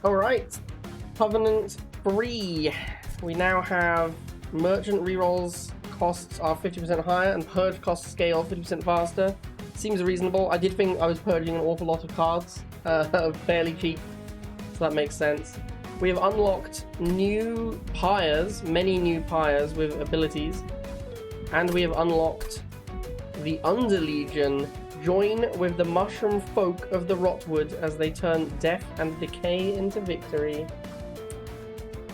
Alright, Covenant 3. We now have merchant rerolls costs are 50% higher and purge costs scale 50% faster. Seems reasonable. I did think I was purging an awful lot of cards, fairly cheap, so that makes sense. We have unlocked new pyres, many new pyres with abilities, and we have unlocked the Underlegion. Join with the mushroom folk of the Rotwood as they turn death and decay into victory.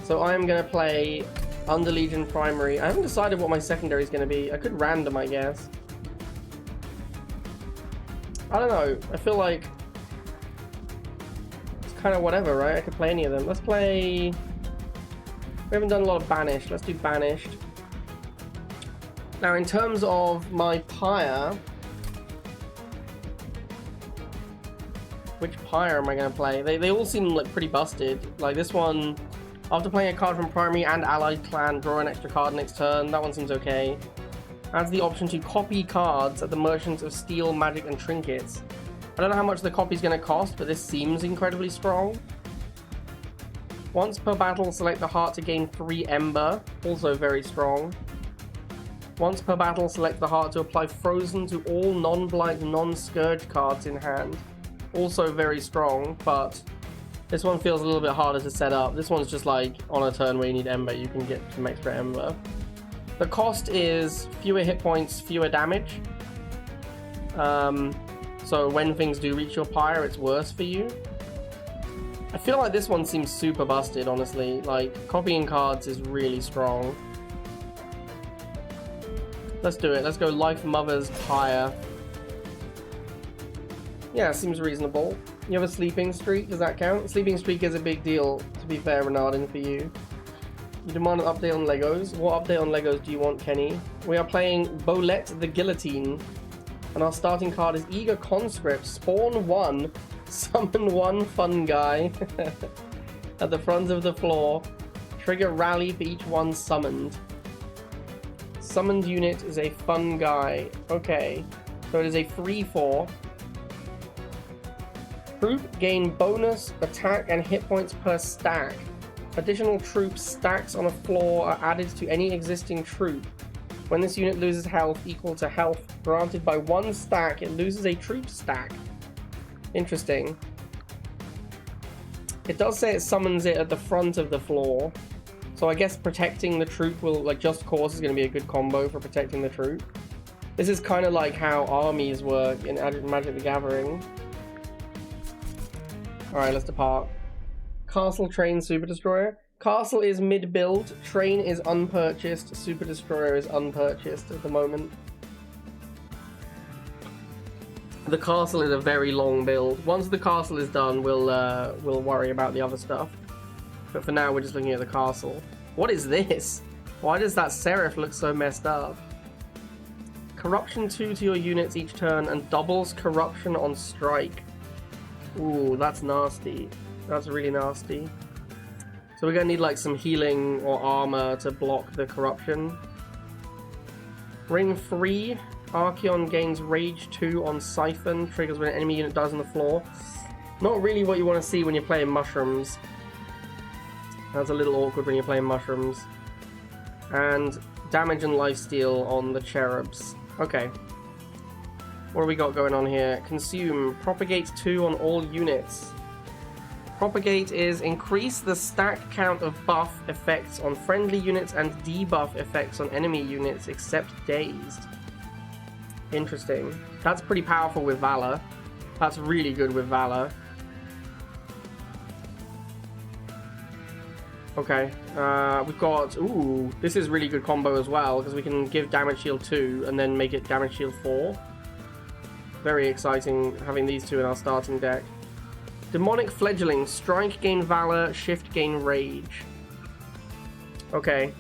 So I am going to play Underlegion primary. I haven't decided what my secondary is going to be. I could random, I guess. I don't know. I feel like it's kind of whatever, right? I could play any of them. Let's play... We haven't done a lot of Banished. Let's do Banished. Now, in terms of my pyre... Which pyre am I going to play? They all seem like pretty busted. Like this one, after playing a card from primary and allied clan, draw an extra card next turn. That one seems okay. Adds the option to copy cards at the merchants of steel, magic, and trinkets. I don't know how much the copy is going to cost, but this seems incredibly strong. Once per battle, select the heart to gain 3 ember. Also very strong. Once per battle, select the heart to apply frozen to all non-blight, non-scourge cards in hand. Also very strong, but this one feels a little bit harder to set up. This one's just like on a turn where you need ember, you can get some extra ember. The cost is fewer hit points, fewer damage. So when things do reach your pyre, it's worse for you. I feel like this one seems super busted, honestly. Like, copying cards is really strong. Let's do it. Let's go Life Mother's Pyre. Yeah, seems reasonable. You have a sleeping streak, does that count? Sleeping streak is a big deal, to be fair, Renardin, for you. You demand an update on Legos. What update on Legos do you want, Kenny? We are playing Bolette the Guillotine. And our starting card is Eager Conscript. Spawn 1. Summon 1 fun guy. At the front of the floor. Trigger rally for each one summoned. Summoned unit is a fun guy. Okay. So it is a 3/4. Troop gain bonus attack and hit points per stack. Additional troop stacks on a floor are added to any existing troop. When this unit loses health equal to health granted by 1 stack, it loses a troop stack. Interesting. It does say it summons it at the front of the floor. So I guess protecting the troop will, like, Just Cause is going to be a good combo for protecting the troop. This is kind of like how armies work in Magic the Gathering. Alright, let's depart. Castle, Train, Super Destroyer. Castle is mid-build, Train is unpurchased, Super Destroyer is unpurchased at the moment. The Castle is a very long build. Once the Castle is done, we'll worry about the other stuff. But for now, we're just looking at the Castle. What is this? Why does that Seraph look so messed up? Corruption 2 to your units each turn and doubles Corruption on strike. Ooh, that's nasty. That's really nasty. So we're going to need like some healing or armor to block the corruption. Ring 3. Archeon gains Rage 2 on Siphon. Triggers when an enemy unit dies on the floor. Not really what you want to see when you're playing mushrooms. That's a little awkward when you're playing mushrooms. And damage and lifesteal on the cherubs. Okay. What do we got going on here? Consume. Propagate 2 on all units. Propagate is increase the stack count of buff effects on friendly units and debuff effects on enemy units except dazed. Interesting. That's pretty powerful with Valor. That's really good with Valor. Okay. We've got... Ooh, this is really good combo as well because we can give damage shield 2 and then make it damage shield 4. Very exciting having these two in our starting deck. Demonic Fledgling. Strike gain Valor, Shift gain Rage. Okay.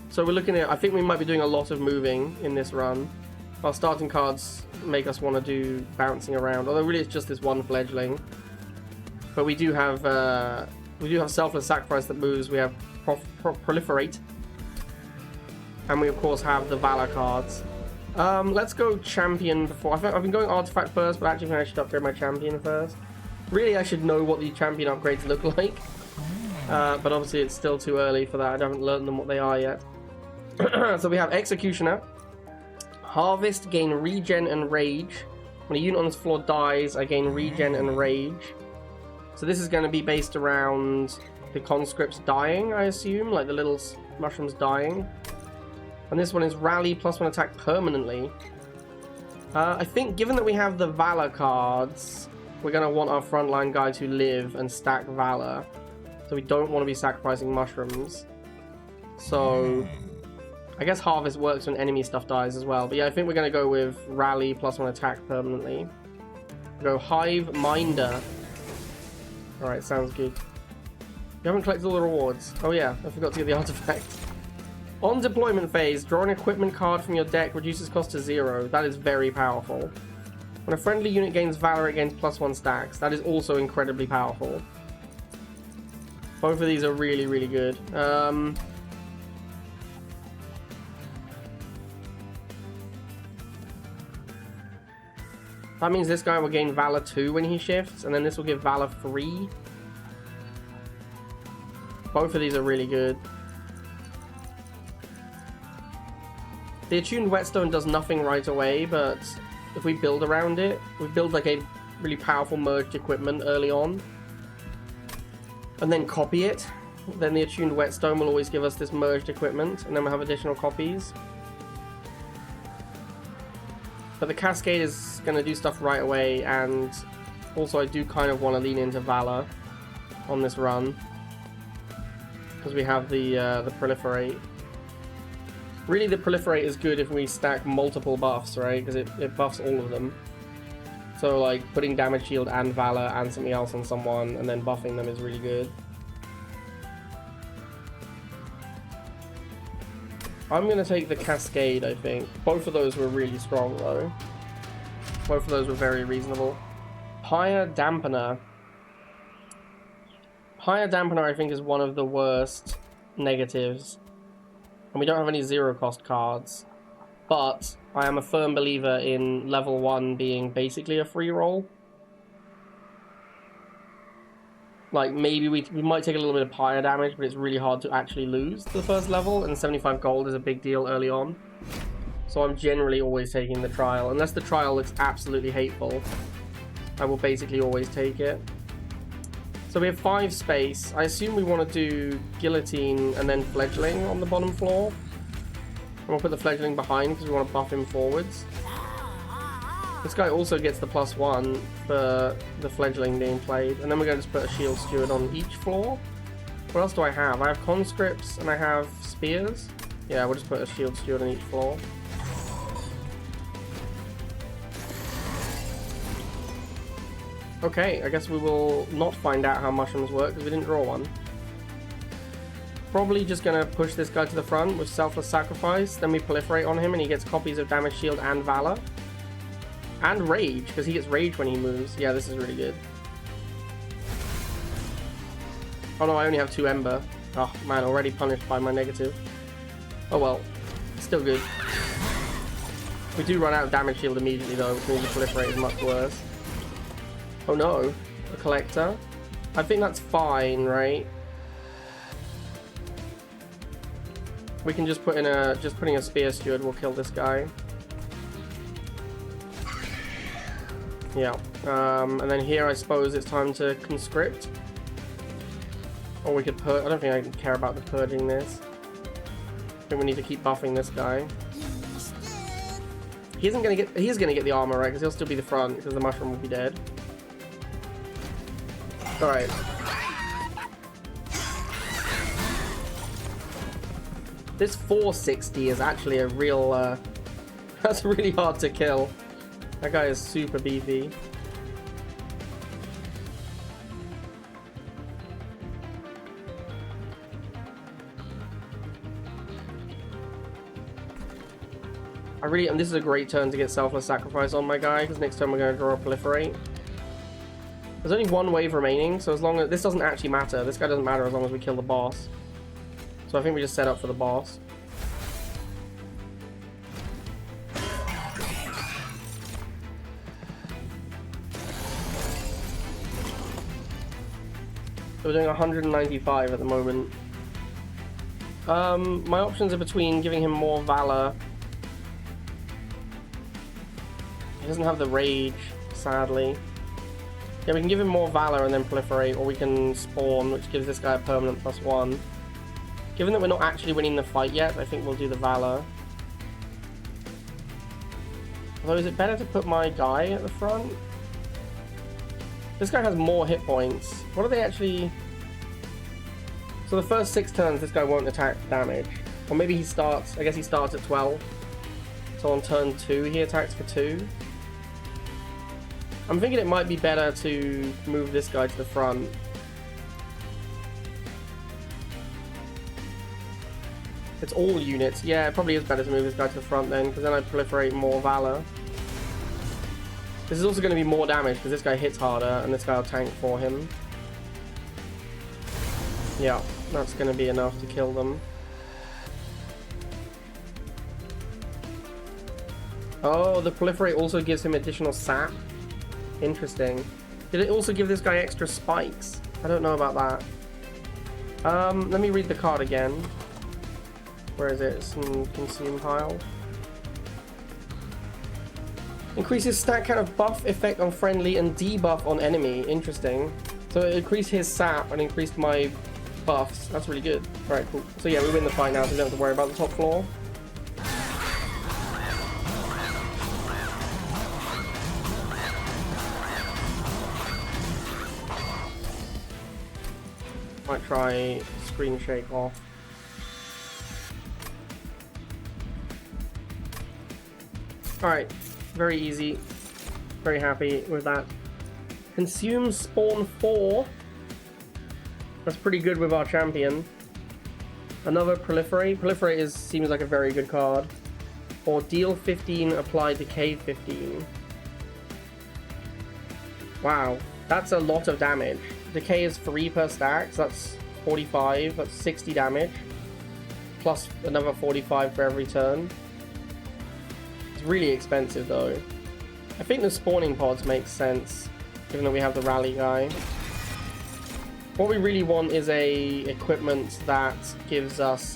So we're looking at... I think we might be doing a lot of moving in this run. Our starting cards make us want to do bouncing around. Although really it's just this one Fledgling. But we do have Selfless Sacrifice that moves. We have Proliferate. And we of course have the Valor cards. Let's go Champion before. I've been going Artifact first, but actually I should upgrade my Champion first. Really, I should know what the champion upgrades look like. But obviously it's still too early for that. I haven't learned them what they are yet. So we have Executioner. Harvest, gain regen and rage. When a unit on this floor dies, I gain regen and rage. So this is going to be based around the conscripts dying, I assume. Like the little mushrooms dying. And this one is Rally, +1 attack permanently. I think given that we have the Valor cards, we're going to want our frontline guy to live and stack Valor. So we don't want to be sacrificing mushrooms. So I guess Harvest works when enemy stuff dies as well. But yeah, I think we're going to go with Rally, +1 attack permanently. Go Hive Minder. Alright, sounds good. You haven't collected all the rewards. Oh yeah, I forgot to get the artifact. On deployment phase, draw an equipment card from your deck, reduces cost to 0. That is very powerful. When a friendly unit gains Valor, it gains +1 stacks. That is also incredibly powerful. Both of these are really, really good. That means this guy will gain Valor 2 when he shifts, and then this will give Valor 3. Both of these are really good. The Attuned Whetstone does nothing right away, but if we build around it, we build like a really powerful merged equipment early on, and then copy it, then the Attuned Whetstone will always give us this merged equipment, and then we'll have additional copies. But the Cascade is going to do stuff right away, and also I do kind of want to lean into Valor on this run, because we have the Proliferate. Really, the Proliferate is good if we stack multiple buffs, right? Because it buffs all of them. So, like, putting Damage Shield and Valor and something else on someone and then buffing them is really good. I'm going to take the Cascade, I think. Both of those were really strong, though. Both of those were very reasonable. Pyre Dampener. Pyre Dampener, I think, is one of the worst negatives. And we don't have any zero-cost cards. But I am a firm believer in level 1 being basically a free roll. Like, maybe we might take a little bit of pyre damage, but it's really hard to actually lose the first level, and 75 gold is a big deal early on. So I'm generally always taking the trial. Unless the trial looks absolutely hateful, I will basically always take it. So we have 5 space. I assume we want to do Guillotine and then Fledgling on the bottom floor. And we'll put the Fledgling behind because we want to buff him forwards. This guy also gets the +1 for the Fledgling being played. And then we're going to just put a Shield Steward on each floor. What else do I have? I have Conscripts and I have Spears. Yeah, we'll just put a Shield Steward on each floor. Okay, I guess we will not find out how mushrooms work because we didn't draw one. Probably just going to push this guy to the front with Selfless Sacrifice. Then we proliferate on him and he gets copies of Damage Shield and Valor. And Rage, because he gets Rage when he moves. Yeah, this is really good. Oh no, I only have 2 Ember. Oh man, already punished by my negative. Oh well, still good. We do run out of Damage Shield immediately though, which means the proliferate is much worse. Oh no, a Collector. I think that's fine, right? We can just put in putting a Spear Steward will kill this guy. Yeah, and then here I suppose it's time to conscript. Or we could purge. I don't think I care about the purging this. I think we need to keep buffing this guy. He isn't gonna get. He is gonna get the armor, right? Because he'll still be the front because the mushroom will be dead. All right. This 460 is actually a real. That's really hard to kill. That guy is super beefy. And this is a great turn to get Selfless Sacrifice on my guy, because next turn we're going to draw a Proliferate. There's only 1 wave remaining, so as long as this doesn't actually matter, this guy doesn't matter as long as we kill the boss. So I think we just set up for the boss. So we're doing 195 at the moment. My options are between giving him more valor. He doesn't have the rage, sadly. Yeah, we can give him more valor and then proliferate, or we can spawn, which gives this guy a permanent +1. Given that we're not actually winning the fight yet, I think we'll do the valor. Although, is it better to put my guy at the front? This guy has more hit points. What are they actually... So the first 6 turns, this guy won't attack damage. Or maybe he starts... I guess he starts at 12. So on turn 2, he attacks for 2. I'm thinking it might be better to move this guy to the front. It's all units. Yeah, it probably is better to move this guy to the front then, because then I proliferate more valor. This is also going to be more damage, because this guy hits harder, and this guy will tank for him. Yeah, that's going to be enough to kill them. Oh, the proliferate also gives him additional sap. Interesting. Did it also give this guy extra spikes? I don't know about that. Let me read the card again. Where is it? It's in consume pile. Increases stat count of buff effect on friendly and debuff on enemy. Interesting. So it increased his sap and increased my buffs. That's really good. Alright, cool. So yeah, we win the fight now, so we don't have to worry about the top floor. Might try screen shake off. Alright, very easy. Very happy with that. Consume spawn 4. That's pretty good with our champion. Another proliferate. Proliferate seems like a very good card. Or deal 15, apply decay 15. Wow, that's a lot of damage. Decay is 3 per stack, so that's 45. That's 60 damage. Plus another 45 for every turn. It's really expensive though. I think the spawning pods make sense, given that we have the rally guy. What we really want is a equipment that gives us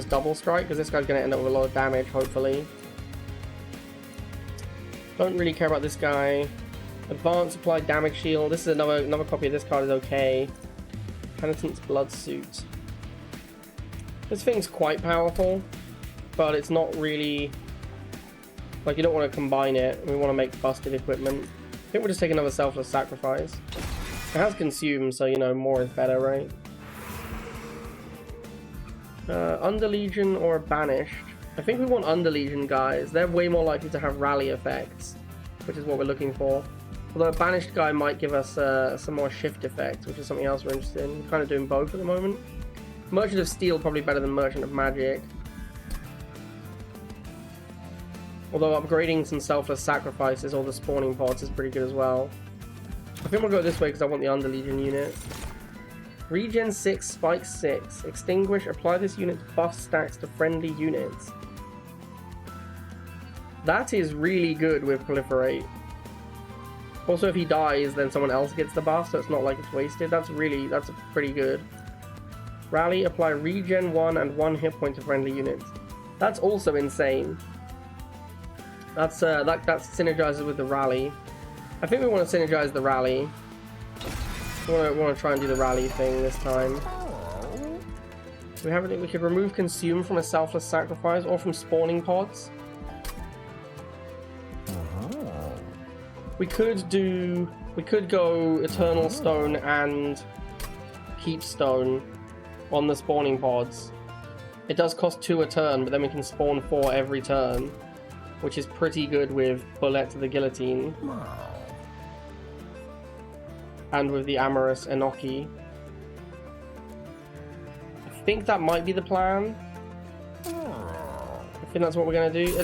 double strike, because this guy's going to end up with a lot of damage, hopefully. Don't really care about this guy. Advanced applied damage shield. This is another copy of this card is okay. Penitent's blood suit. This thing's quite powerful, but it's not really... Like, you don't want to combine it. We want to make busted equipment. I think we'll just take another selfless sacrifice. It has consumed, so, you know, more is better, right? Under Legion or Banished. I think we want Under Legion guys. They're way more likely to have rally effects, which is what we're looking for. Although a Banished guy might give us some more shift effects, which is something else we're interested in. We're kind of doing both at the moment. Merchant of Steel probably better than Merchant of Magic. Although upgrading some selfless sacrifices or the spawning pods is pretty good as well. I think we'll go this way because I want the Under Legion unit. Regen 6, Spike 6. Extinguish, apply this unit's buff stacks to friendly units. That is really good with Proliferate. Also, if he dies, then someone else gets the buff, so it's not like it's wasted. That's pretty good. Rally, apply regen 1 and 1 hit point to friendly units. That's also insane. That synergizes with the rally. I think we want to synergize the rally. We want to try and do the rally thing this time. We could remove consume from a selfless sacrifice or from spawning pods. We could go Eternal Stone and Keep Stone on the spawning pods. It does cost 2 a turn, but then we can spawn 4 every turn, which is pretty good with Bullet to the Guillotine. And with the Amorous Enoki. I think that might be the plan. I think that's what we're going to do.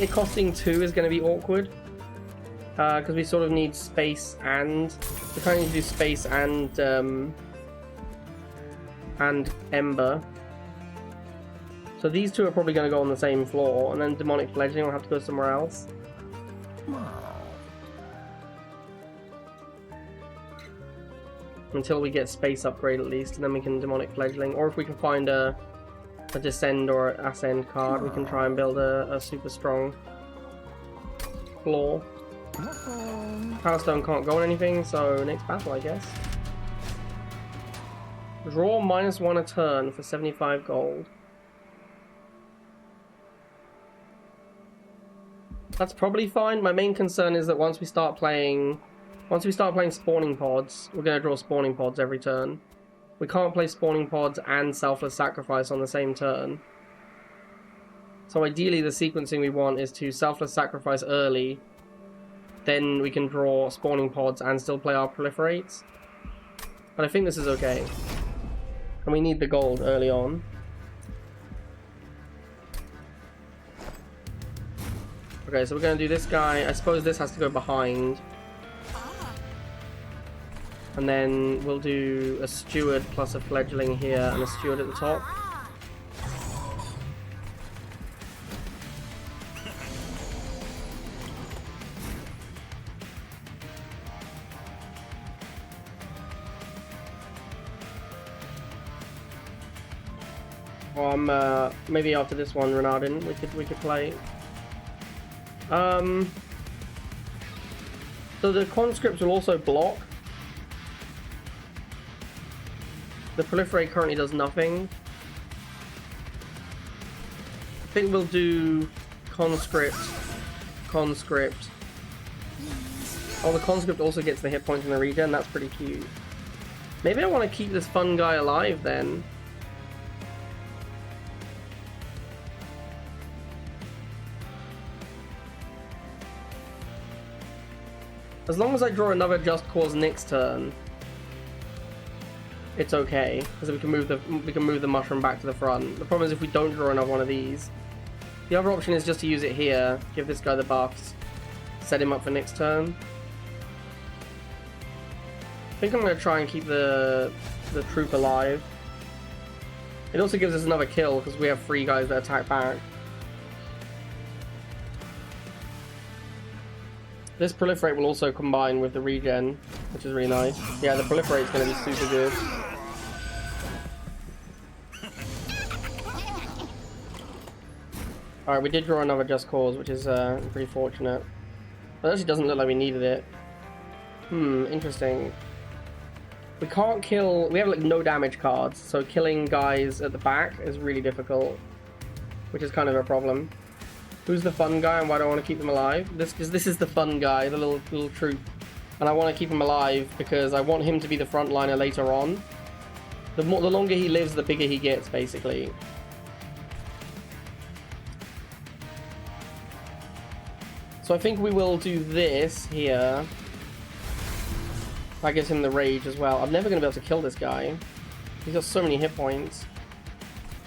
It costing 2 is going to be awkward. Because we sort of need space and... We kind of need to do space and Ember. So these two are probably going to go on the same floor, and then Demonic Fledgling will have to go somewhere else. until we get space upgrade at least, and then we can demonic fledgling. Or if we can find a descend or ascend card, we can try and build a super strong floor. Power Stone can't go on anything, so next battle, I guess. Draw -1 a turn for 75 gold. That's probably fine. My main concern is that once we start playing spawning pods, we're going to draw spawning pods every turn. We can't play spawning pods and selfless sacrifice on the same turn. So ideally the sequencing we want is to selfless sacrifice early, then we can draw spawning pods and still play our proliferates. But I think this is okay. And we need the gold early on. Okay, so we're going to do this guy. I suppose this has to go behind. And then we'll do a steward plus a fledgling here and a steward at the top. Maybe after this one, Renardin, we could play. So the conscripts will also block. The proliferate currently does nothing. I think we'll do conscript. Oh, the conscript also gets the hit points in the regen. That's pretty cute. Maybe I want to keep this fun guy alive then. As long as I draw another Just Cause next turn, it's okay, because we can move the mushroom back to the front. The problem is if we don't draw another one of these. The other option is just to use it here, give this guy the buffs, set him up for next turn. I think I'm going to try and keep the troop alive. It also gives us another kill because we have 3 guys that attack back. This proliferate will also combine with the regen, which is really nice. Yeah, the proliferate is going to be super good. Alright, we did draw another Just Cause, which is pretty fortunate. But it actually doesn't look like we needed it. Interesting. We can't kill... We have like no damage cards, so killing guys at the back is really difficult. Which is kind of a problem. Who's the fun guy and why do I want to keep them alive? This is the fun guy, the little troop. And I want to keep him alive because I want him to be the frontliner later on. The longer he lives, the bigger he gets, basically. So I think we will do this here. That gives him the rage as well. I'm never going to be able to kill this guy. He's got so many hit points.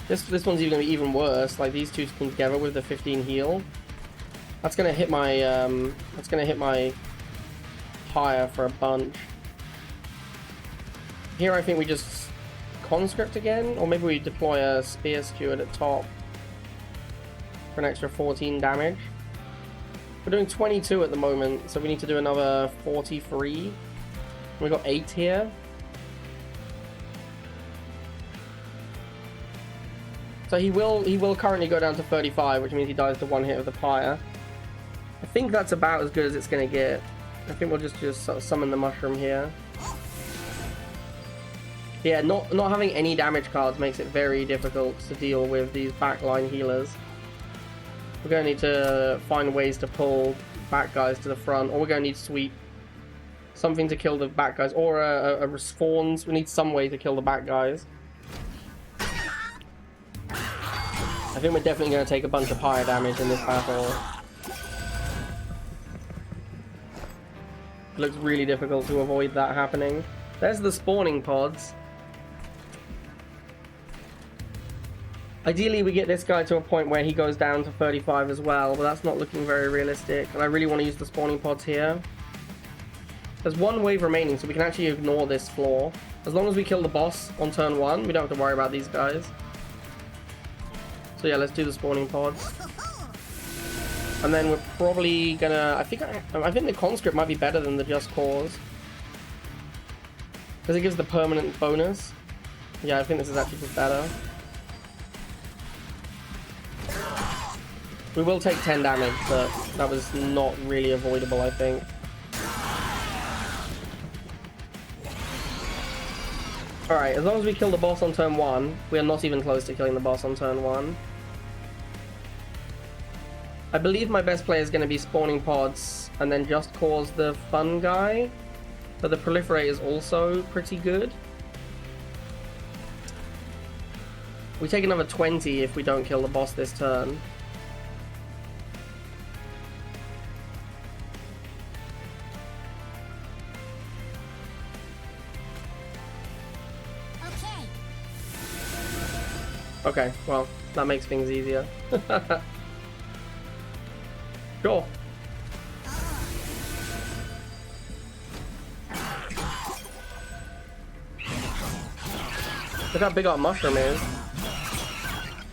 This one's even going to be even worse. Like these two together with the 15 heal. That's going to hit my higher for a bunch. Here I think we just conscript again, or maybe we deploy a spear steward at top for an extra 14 damage. We're doing 22 at the moment, so we need to do another 43. We got 8 here. So he will currently go down to 35, which means he dies to 1 hit of the pyre. I think that's about as good as it's going to get. I think we'll just sort of summon the mushroom here. Yeah, not having any damage cards makes it very difficult to deal with these backline healers. We're going to need to find ways to pull back guys to the front, or we're going to need sweep. Something to kill the back guys, or a respawns. We need some way to kill the back guys. I think we're definitely going to take a bunch of pyre damage in this battle. It looks really difficult to avoid that happening. There's the spawning pods. Ideally we get this guy to a point where he goes down to 35 as well, but that's not looking very realistic, and I really want to use the spawning pods here. There's 1 wave remaining, so we can actually ignore this floor. As long as we kill the boss on turn 1, we don't have to worry about these guys. So yeah, let's do the spawning pods. And then we're probably gonna... I think the conscript might be better than the Just Cause. Because it gives the permanent bonus. Yeah, I think this is actually just better. We will take 10 damage, but that was not really avoidable, I think. Alright, as long as we kill the boss on turn 1, we are not even close to killing the boss on turn 1. I believe my best play is going to be spawning pods and then just cause the fun guy. But the proliferate is also pretty good. We take another 20 if we don't kill the boss this turn. Okay, well, that makes things easier. Sure. Look how big our mushroom is.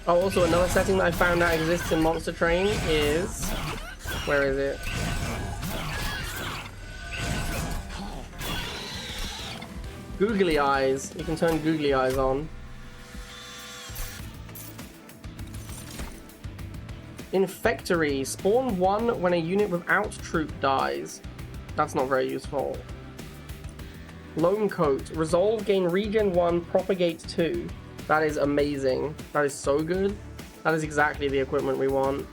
Oh, also another setting that I found out exists in Monster Train is... Where is it? Googly eyes. You can turn googly eyes on. Infectory. Spawn 1 when a unit without troop dies. That's not very useful. Loam Coat. Resolve, gain regen 1, propagate 2. That is amazing. That is so good. That is exactly the equipment we want.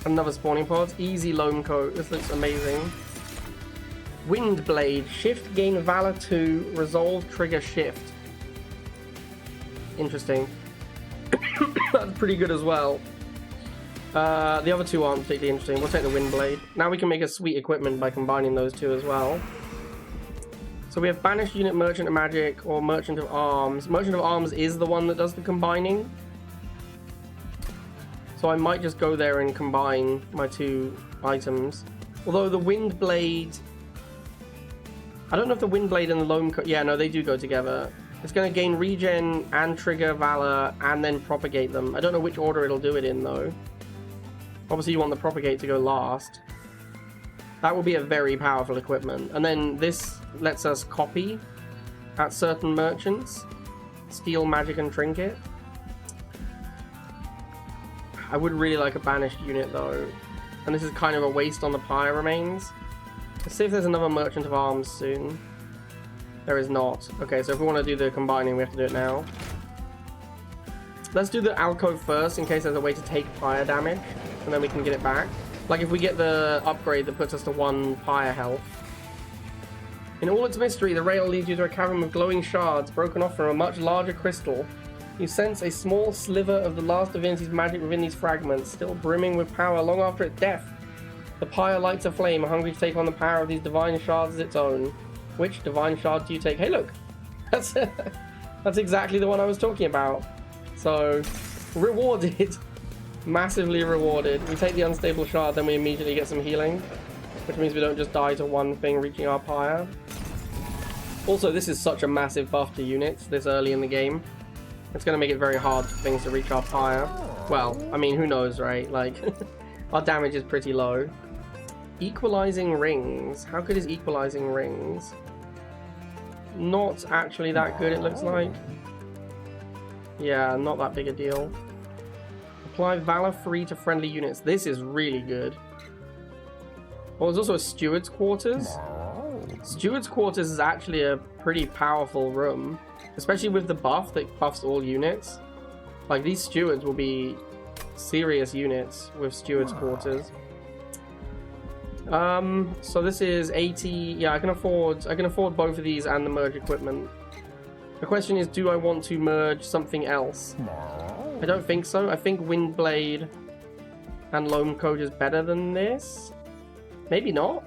Another spawning pod. Easy Loam Coat. This looks amazing. Wind Blade. Shift, gain Valor 2. Resolve, trigger shift. Interesting. That's pretty good as well. The other two aren't particularly interesting. We'll take the Wind Blade. Now we can make a sweet equipment by combining those two as well. So we have Banished Unit, Merchant of Magic, or Merchant of Arms. Merchant of Arms is the one that does the combining. So I might just go there and combine my two items. Although the Wind Blade... I don't know if the Wind Blade and the Loam Coat... Yeah, no, they do go together. It's going to gain regen and trigger Valor and then propagate them. I don't know which order it'll do it in, though. Obviously, you want the propagate to go last. That will be a very powerful equipment. And then this lets us copy at certain merchants. Steal, magic, and trinket. I would really like a banished unit, though. And this is kind of a waste on the pyre remains. Let's see if there's another merchant of arms soon. There is not. Okay, so if we want to do the combining, we have to do it now. Let's do the alcove first, in case there's a way to take pyre damage. And then we can get it back. Like if we get the upgrade that puts us to 1 pyre health. In all its mystery, the rail leads you to a cavern with glowing shards broken off from a much larger crystal. You sense a small sliver of the last divinity's magic within these fragments, still brimming with power long after its death. The pyre lights a flame, hungry to take on the power of these divine shards as its own. Which divine shard do you take? Hey look! That's exactly the one I was talking about. So, rewarded. Massively rewarded. We take the unstable shard, then we immediately get some healing, which means we don't just die to one thing reaching our pyre. Also, this is such a massive buff to units this early in the game. It's going to make it very hard for things to reach our pyre. Well, I mean, who knows, right? Like, our damage is pretty low. Equalizing rings. How good is equalizing rings? Not actually that good, it looks like. Yeah, not that big a deal. Apply Valor free to friendly units. This is really good. Well, there's also a Steward's Quarters. Steward's Quarters is actually a pretty powerful room, especially with the buff that buffs all units. Like, these stewards will be serious units with Steward's Quarters. So this is 80. Yeah, I can afford both of these and the merge equipment. The question is, do I want to merge something else? I don't think so. I think Windblade and Loam Coat is better than this. Maybe not.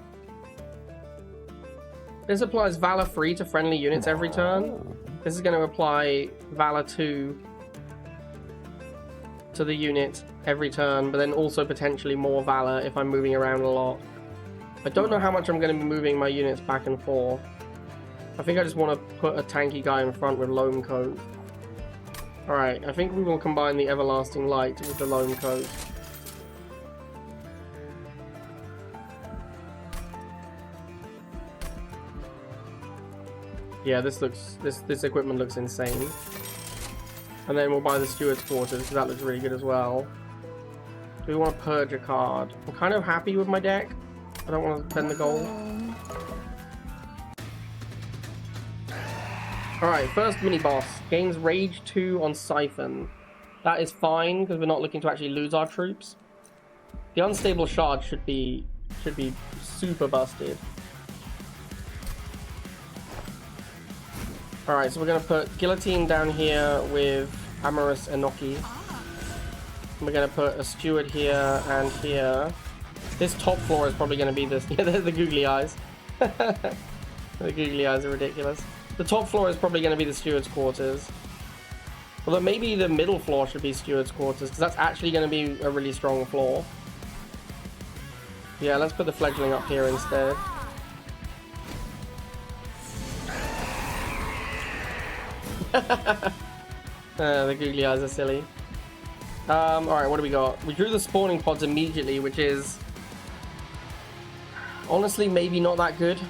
This applies Valor free to friendly units every turn. This is going to apply Valor 2 to the unit every turn, but then also potentially more Valor if I'm moving around a lot. I don't know how much I'm going to be moving my units back and forth. I think I just want to put a tanky guy in front with Loam Coat. Alright, I think we will combine the Everlasting Light with the Loam Coat. Yeah, this equipment looks insane. And then we'll buy the steward's quarters because that looks really good as well. Do we want to purge a card? I'm kind of happy with my deck. I don't want to spend the gold. Alright, first mini boss. Gains Rage 2 on Siphon. That is fine because we're not looking to actually lose our troops. The unstable shard should be super busted. Alright, so we're going to put Guillotine down here with Amorous Enoki. We're going to put a Steward here and here. This top floor is probably going to be this. Yeah, there's the googly eyes. The googly eyes are ridiculous. The top floor is probably going to be the Steward's quarters. Although maybe the middle floor should be Steward's quarters, because that's actually going to be a really strong floor. Yeah, let's put the Fledgling up here instead. The googly eyes are silly. Alright, what do we got? We drew the spawning pods immediately, which is honestly maybe not that good.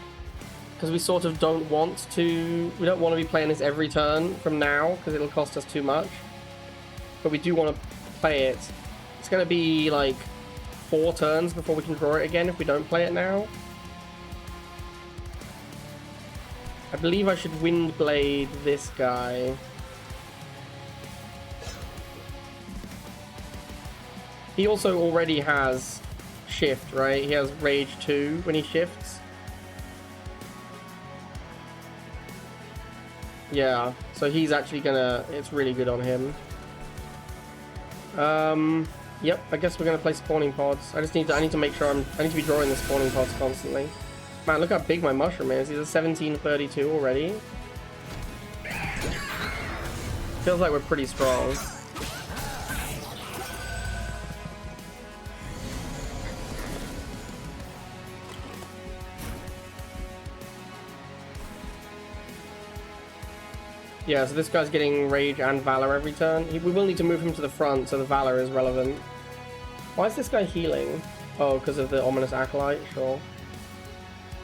Because we sort of don't want to... We don't want to be playing this every turn from now, because it'll cost us too much. But we do want to play it. It's going to be like 4 turns before we can draw it again if we don't play it now. I believe I should Windblade this guy. He also already has shift, right? He has Rage 2 when he shifts. Yeah, so he's actually gonna... It's really good on him. Yep, I guess we're gonna play spawning pods. I need to make sure I need to be drawing the spawning pods constantly. Man, look how big my mushroom is. He's a 1732 already. Feels like we're pretty strong. Yeah, so this guy's getting Rage and Valor every turn. We will need to move him to the front so the Valor is relevant. Why is this guy healing? Oh, because of the Ominous Acolyte? Sure.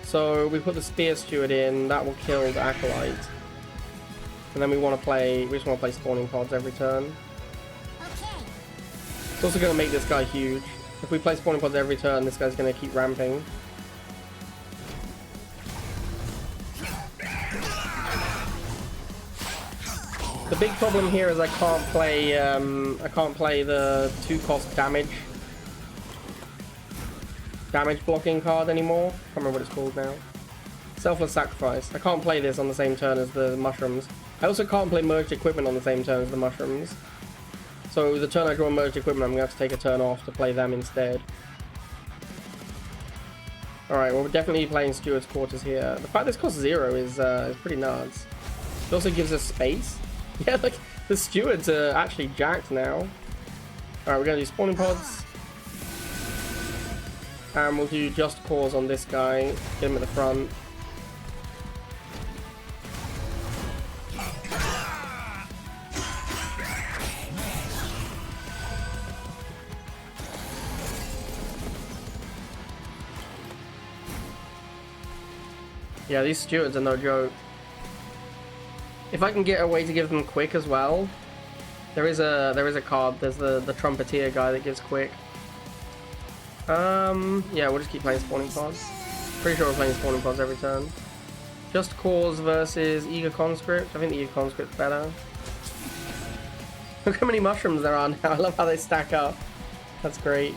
So we put the Spear Steward in, that will kill the Acolyte. And then we just want to play spawning pods every turn. It's also going to make this guy huge. If we play spawning pods every turn, this guy's going to keep ramping. The big problem here is I can't play the 2-cost damage blocking card anymore. Can't remember what it's called now. Selfless Sacrifice. I can't play this on the same turn as the mushrooms. I also can't play merged equipment on the same turn as the mushrooms. So the turn I draw merged equipment, I'm gonna have to take a turn off to play them instead. Alright, well we're definitely playing Steward's Quarters here. The fact this costs 0 is pretty nuts. It also gives us space. Yeah, like the Stewards are actually jacked now. Alright, we're gonna do spawning pods. And we'll do Just Cause on this guy. Get him at the front. Yeah, these Stewards are no joke. If I can get a way to give them quick as well, there is a card. There's the Trumpeteer guy that gives quick. Yeah, we'll just keep playing spawning pods. Pretty sure we're playing spawning pods every turn. Just Cause versus Eager Conscript. I think the Eager Conscript's better. Look how many mushrooms there are now. I love how they stack up. That's great.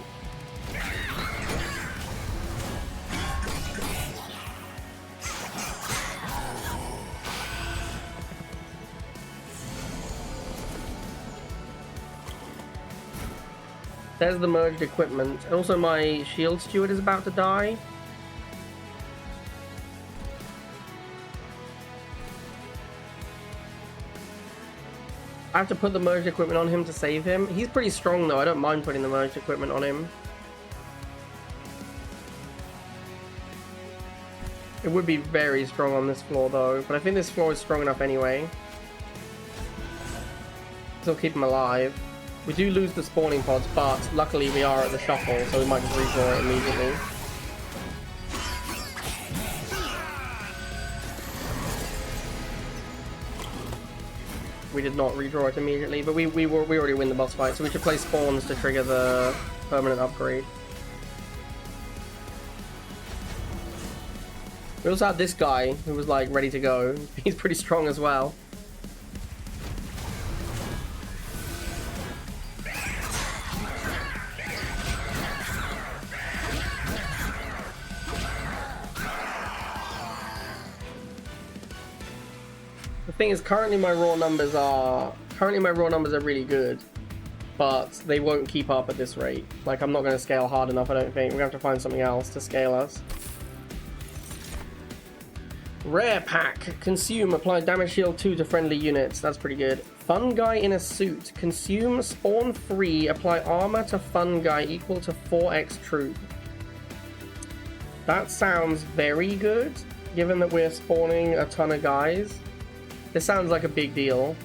There's the merged equipment. And also my Shield Steward is about to die. I have to put the merged equipment on him to save him. He's pretty strong though. I don't mind putting the merged equipment on him. It would be very strong on this floor though. But I think this floor is strong enough anyway. Still keep him alive. We do lose the spawning pods, but luckily we are at the shuffle, so we might just redraw it immediately. we did not redraw it immediately, but we already win the boss fight, so we should play spawns to trigger the permanent upgrade. We also had this guy who was like ready to go. He's pretty strong as well. The thing is, currently my raw numbers are really good, but they won't keep up at this rate. Like, I'm not going to scale hard enough, I don't think. We're going to have to find something else to scale us. Rare pack. Consume. Apply damage shield 2 to friendly units. That's pretty good. Fun guy in a suit. Consume. Spawn free. Apply armor to fun guy equal to 4x troop. That sounds very good, given that we're spawning a ton of guys. This sounds like a big deal.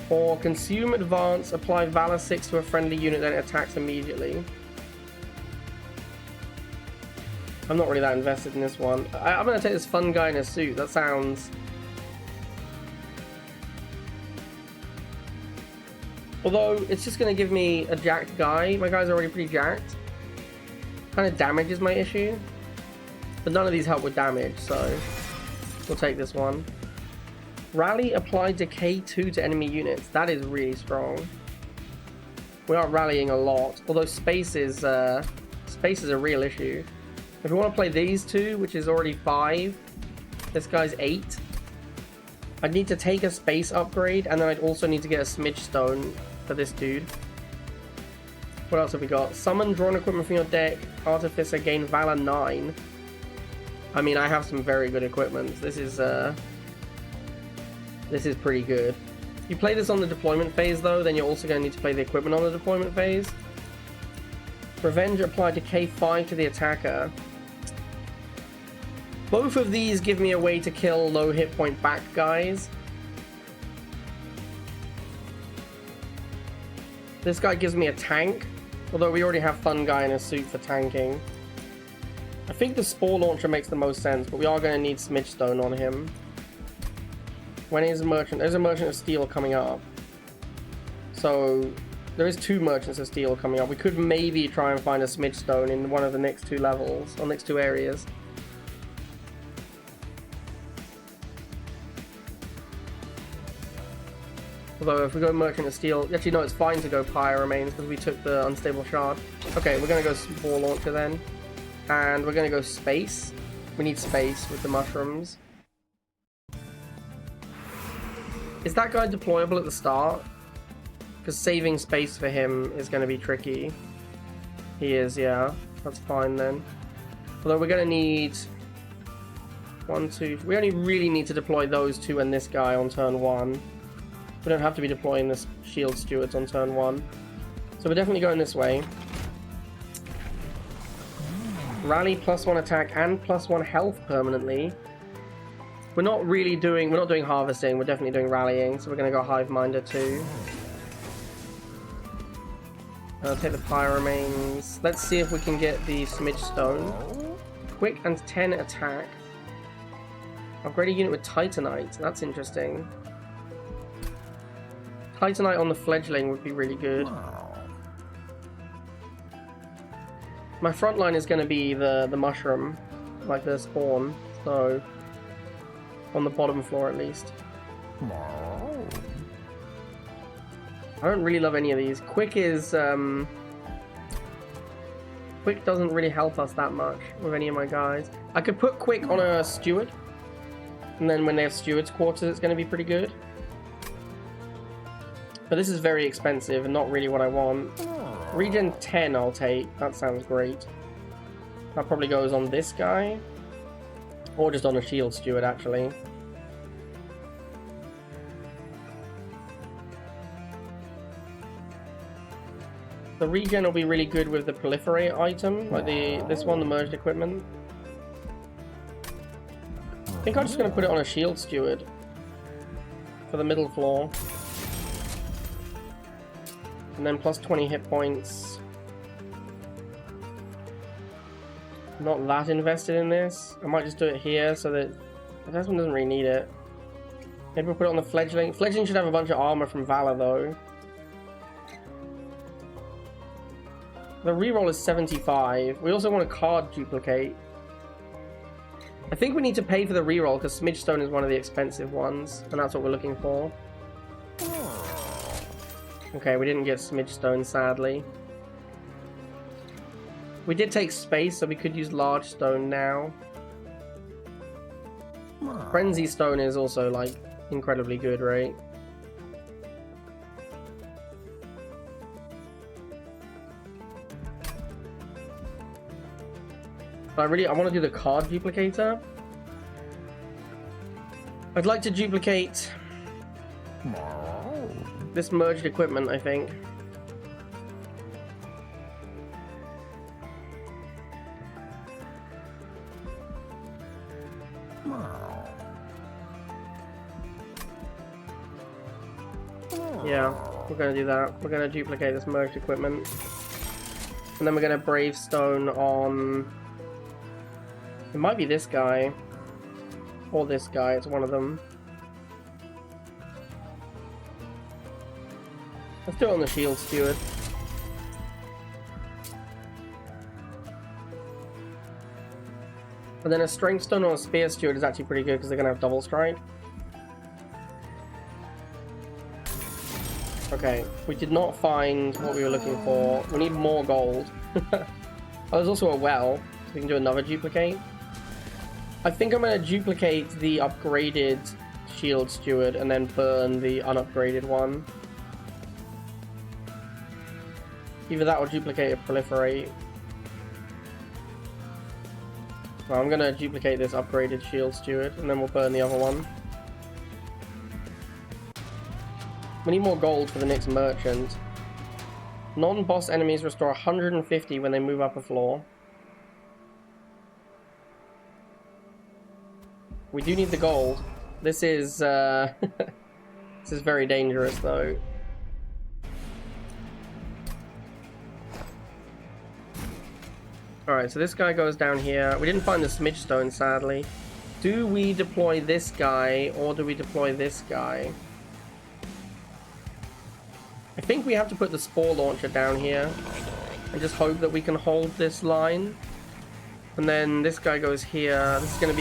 Or consume advance. Apply valor 6 to a friendly unit, then it attacks immediately. I'm not really that invested in this one. I'm going to take this fun guy in a suit. That sounds... Although, it's just going to give me a jacked guy. My guy's already pretty jacked. Kind of damage is my issue. But none of these help with damage, so... We'll take this one. Rally, apply decay 2 to enemy units. That is really strong. We are rallying a lot. Although space is a real issue. If we want to play these two, which is already 5, this guy's 8. I'd need to take a space upgrade, and then I'd also need to get a smidge stone for this dude. What else have we got? Summon drawn equipment from your deck. Artificer gain Valor 9. I mean, I have some very good equipment. This is pretty good. If you play this on the deployment phase, though, then you're also going to need to play the equipment on the deployment phase. Revenge, apply decay 5 to the attacker. Both of these give me a way to kill low hit point back guys. This guy gives me a tank, although we already have fun guy in a suit for tanking. I think the spore launcher makes the most sense, but we are going to need smidge stone on him. When is merchant? There's a merchant of steel coming up. So there is 2 merchants of steel coming up. We could maybe try and find a smidge stone in one of the next 2 levels, or next 2 areas. Although if we go merchant of steel, actually no, it's fine to go pyre remains because we took the unstable shard. Okay, we're gonna go spore launcher then, and we're gonna go space. We need space with the mushrooms. Is that guy deployable at the start? Because saving space for him is going to be tricky. He is, yeah. That's fine then. Although we're going to need... 1, 2... We only really need to deploy those 2 and this guy on turn 1. We don't have to be deploying the shield stewards on turn 1. So we're definitely going this way. Rally +1 attack and +1 health permanently. We're not doing harvesting, we're definitely doing rallying, so we're going to go Hive Minder too. Take the pyre remains. Let's see if we can get the smidge stone. Quick and 10 attack. Upgrade a unit with Titanite, that's interesting. Titanite on the fledgling would be really good. My front line is going to be the mushroom, like the spawn, so... on the bottom floor at least. I don't really love any of these. Quick is Quick doesn't really help us that much with any of my guys. I could put Quick on a steward, and then when they have steward's quarters it's going to be pretty good. But this is very expensive and not really what I want. Regen 10 I'll take. That sounds great. That probably goes on this guy. Or just on a shield steward, actually. The regen will be really good with the proliferate item, like this one, the merged equipment. I think I'm just going to put it on a shield steward for the middle floor. And then plus 20 hit points. Not that invested in this. I might just do it here so that this one doesn't really need it. Maybe we'll put it on the fledgling. Fledgling should have a bunch of armor from Valor, though. The reroll is 75. We also want a card duplicate. I think we need to pay for the reroll because Smidge Stone is one of the expensive ones, and that's what we're looking for. Okay, we didn't get Smidge Stone, sadly. We did take space, so we could use Large Stone now. Frenzy Stone is also, like, incredibly good, right? I want to do the card duplicator. I'd like to duplicate this merged equipment, I think. Yeah, we're going to do that. We're going to duplicate this merged equipment. And then we're going to Bravestone on... It might be this guy. Or this guy, it's one of them. Let's do it on the Shield Steward. And then a Strength Stone or a Spear Steward is actually pretty good because they're going to have double strike. Okay, we did not find what we were looking for. We need more gold. Oh, there's also a well, so we can do another duplicate. I think I'm going to duplicate the upgraded Shield Steward and then burn the unupgraded one. Either that or duplicate or proliferate. Well, I'm going to duplicate this upgraded Shield Steward and then we'll burn the other one. We need more gold for the next merchant. Non-boss enemies restore 150 when they move up a floor. We do need the gold. This is this is very dangerous though. Alright, so this guy goes down here. We didn't find the Smidge Stone, sadly. Do we deploy this guy or do we deploy this guy? I think we have to put the Spore Launcher down here and just hope that we can hold this line. And then this guy goes here. This is going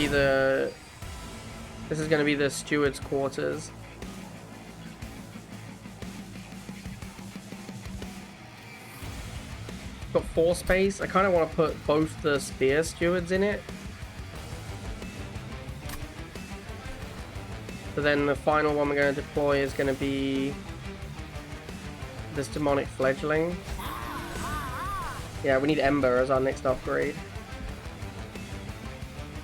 to be the Steward's quarters. Got 4 space. I kind of want to put both the Spear Stewards in it. But then the final one we're going to deploy is going to be this Demonic Fledgling. Yeah, we need Ember as our next upgrade.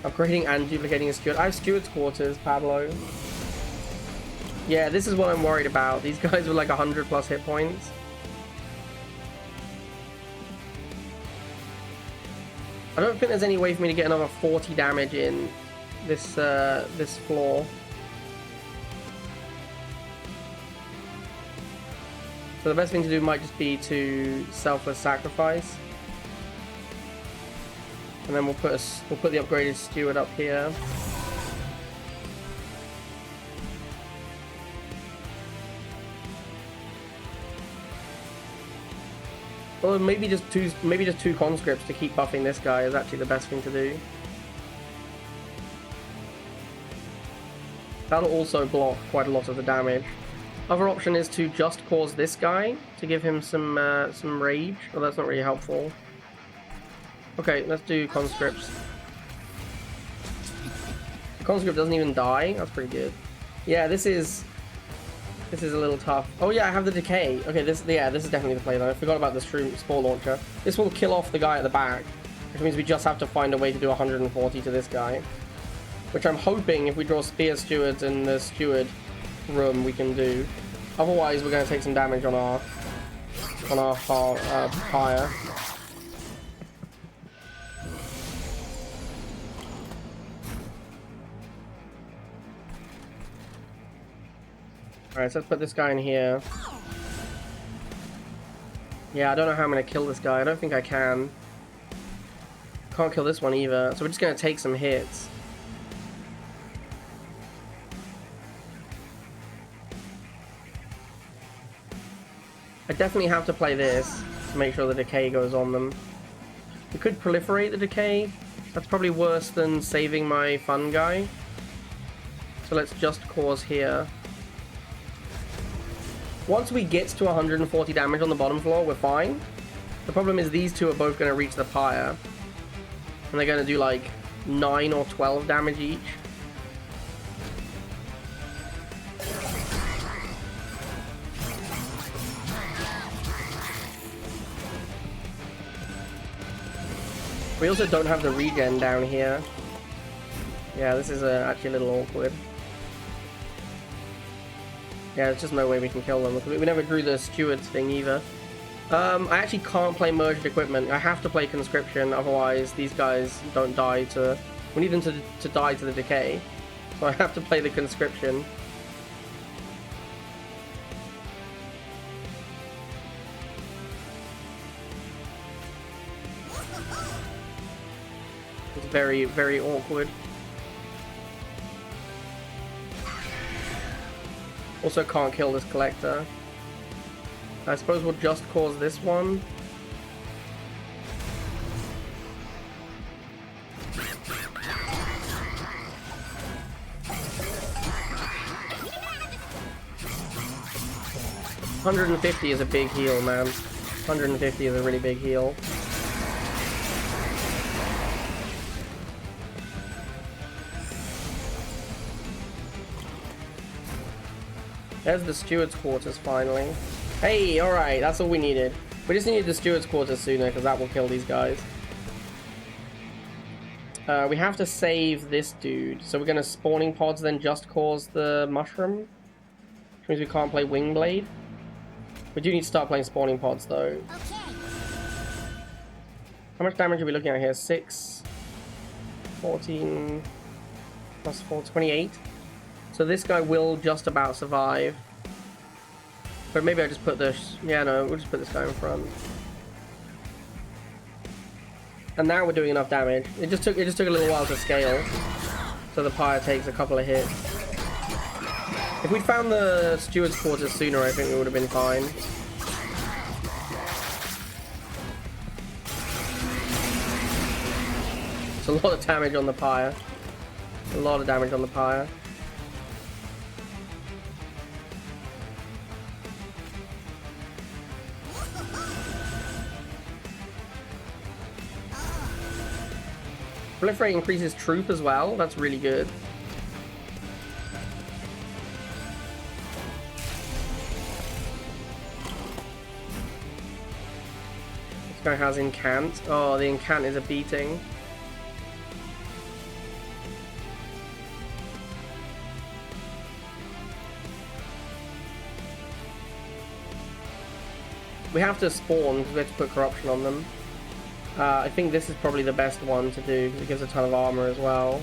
Upgrading and duplicating a Steward. I have Steward's quarters, Pablo. Yeah, this is what I'm worried about. These guys were like 100 plus hit points. I don't think there's any way for me to get another 40 damage in this this floor. So the best thing to do might just be to selfless sacrifice. And then we'll put the upgraded Steward up here. Or maybe just two conscripts to keep buffing this guy is actually the best thing to do. That'll also block quite a lot of the damage. Other option is to just cause this guy to give him some rage. Well, that's not really helpful. Okay, let's do conscripts. The conscript doesn't even die. That's pretty good. Yeah, this is a little tough. Oh yeah, I have the decay. Okay, this is definitely the play though. I forgot about the Spore Launcher. This will kill off the guy at the back, which means we just have to find a way to do 140 to this guy. Which I'm hoping if we draw Spear Stewards in the Steward room we can do. Otherwise we're going to take some damage on our fire. Alright, so let's put this guy in here. Yeah, I don't know how I'm going to kill this guy. I don't think I can. Can't kill this one either. So we're just going to take some hits. I definitely have to play this to make sure the decay goes on them. We could proliferate the decay. That's probably worse than saving my fun guy. So let's just cause here. Once we get to 140 damage on the bottom floor, we're fine. The problem is these two are both going to reach the pyre. And they're going to do like 9 or 12 damage each. We also don't have the regen down here. Yeah, this is actually a little awkward. Yeah, there's just no way we can kill them. We never drew the stewards thing either. I actually can't play merged equipment. I have to play conscription, otherwise these guys don't die to... We need them to die to the decay. So I have to play the conscription. It's very, very awkward. Also can't kill this collector. I suppose we'll just cause this one. $150 is a big heal, man. 150 is a really big heal. There's the steward's quarters finally. Hey, alright, that's all we needed. We just needed the steward's quarters sooner because that will kill these guys. We have to save this dude. So we're going to spawning pods then just cause the mushroom. Which means we can't play wing blade. We do need to start playing spawning pods though. Okay. How much damage are we looking at here? 6, 14, plus 4, 28. So this guy will just about survive. But maybe I just put this... Yeah, no, we'll just put this guy in front. And now we're doing enough damage. It just took a little while to scale. So the pyre takes a couple of hits. If we'd found the steward's quarters sooner, I think we would have been fine. It's a lot of damage on the pyre. A lot of damage on the pyre. Proliferate increases troop as well. That's really good. This guy has incant. Oh, the incant is a beating. We have to spawn because we have to put corruption on them. I think this is probably the best one to do because it gives a ton of armor as well.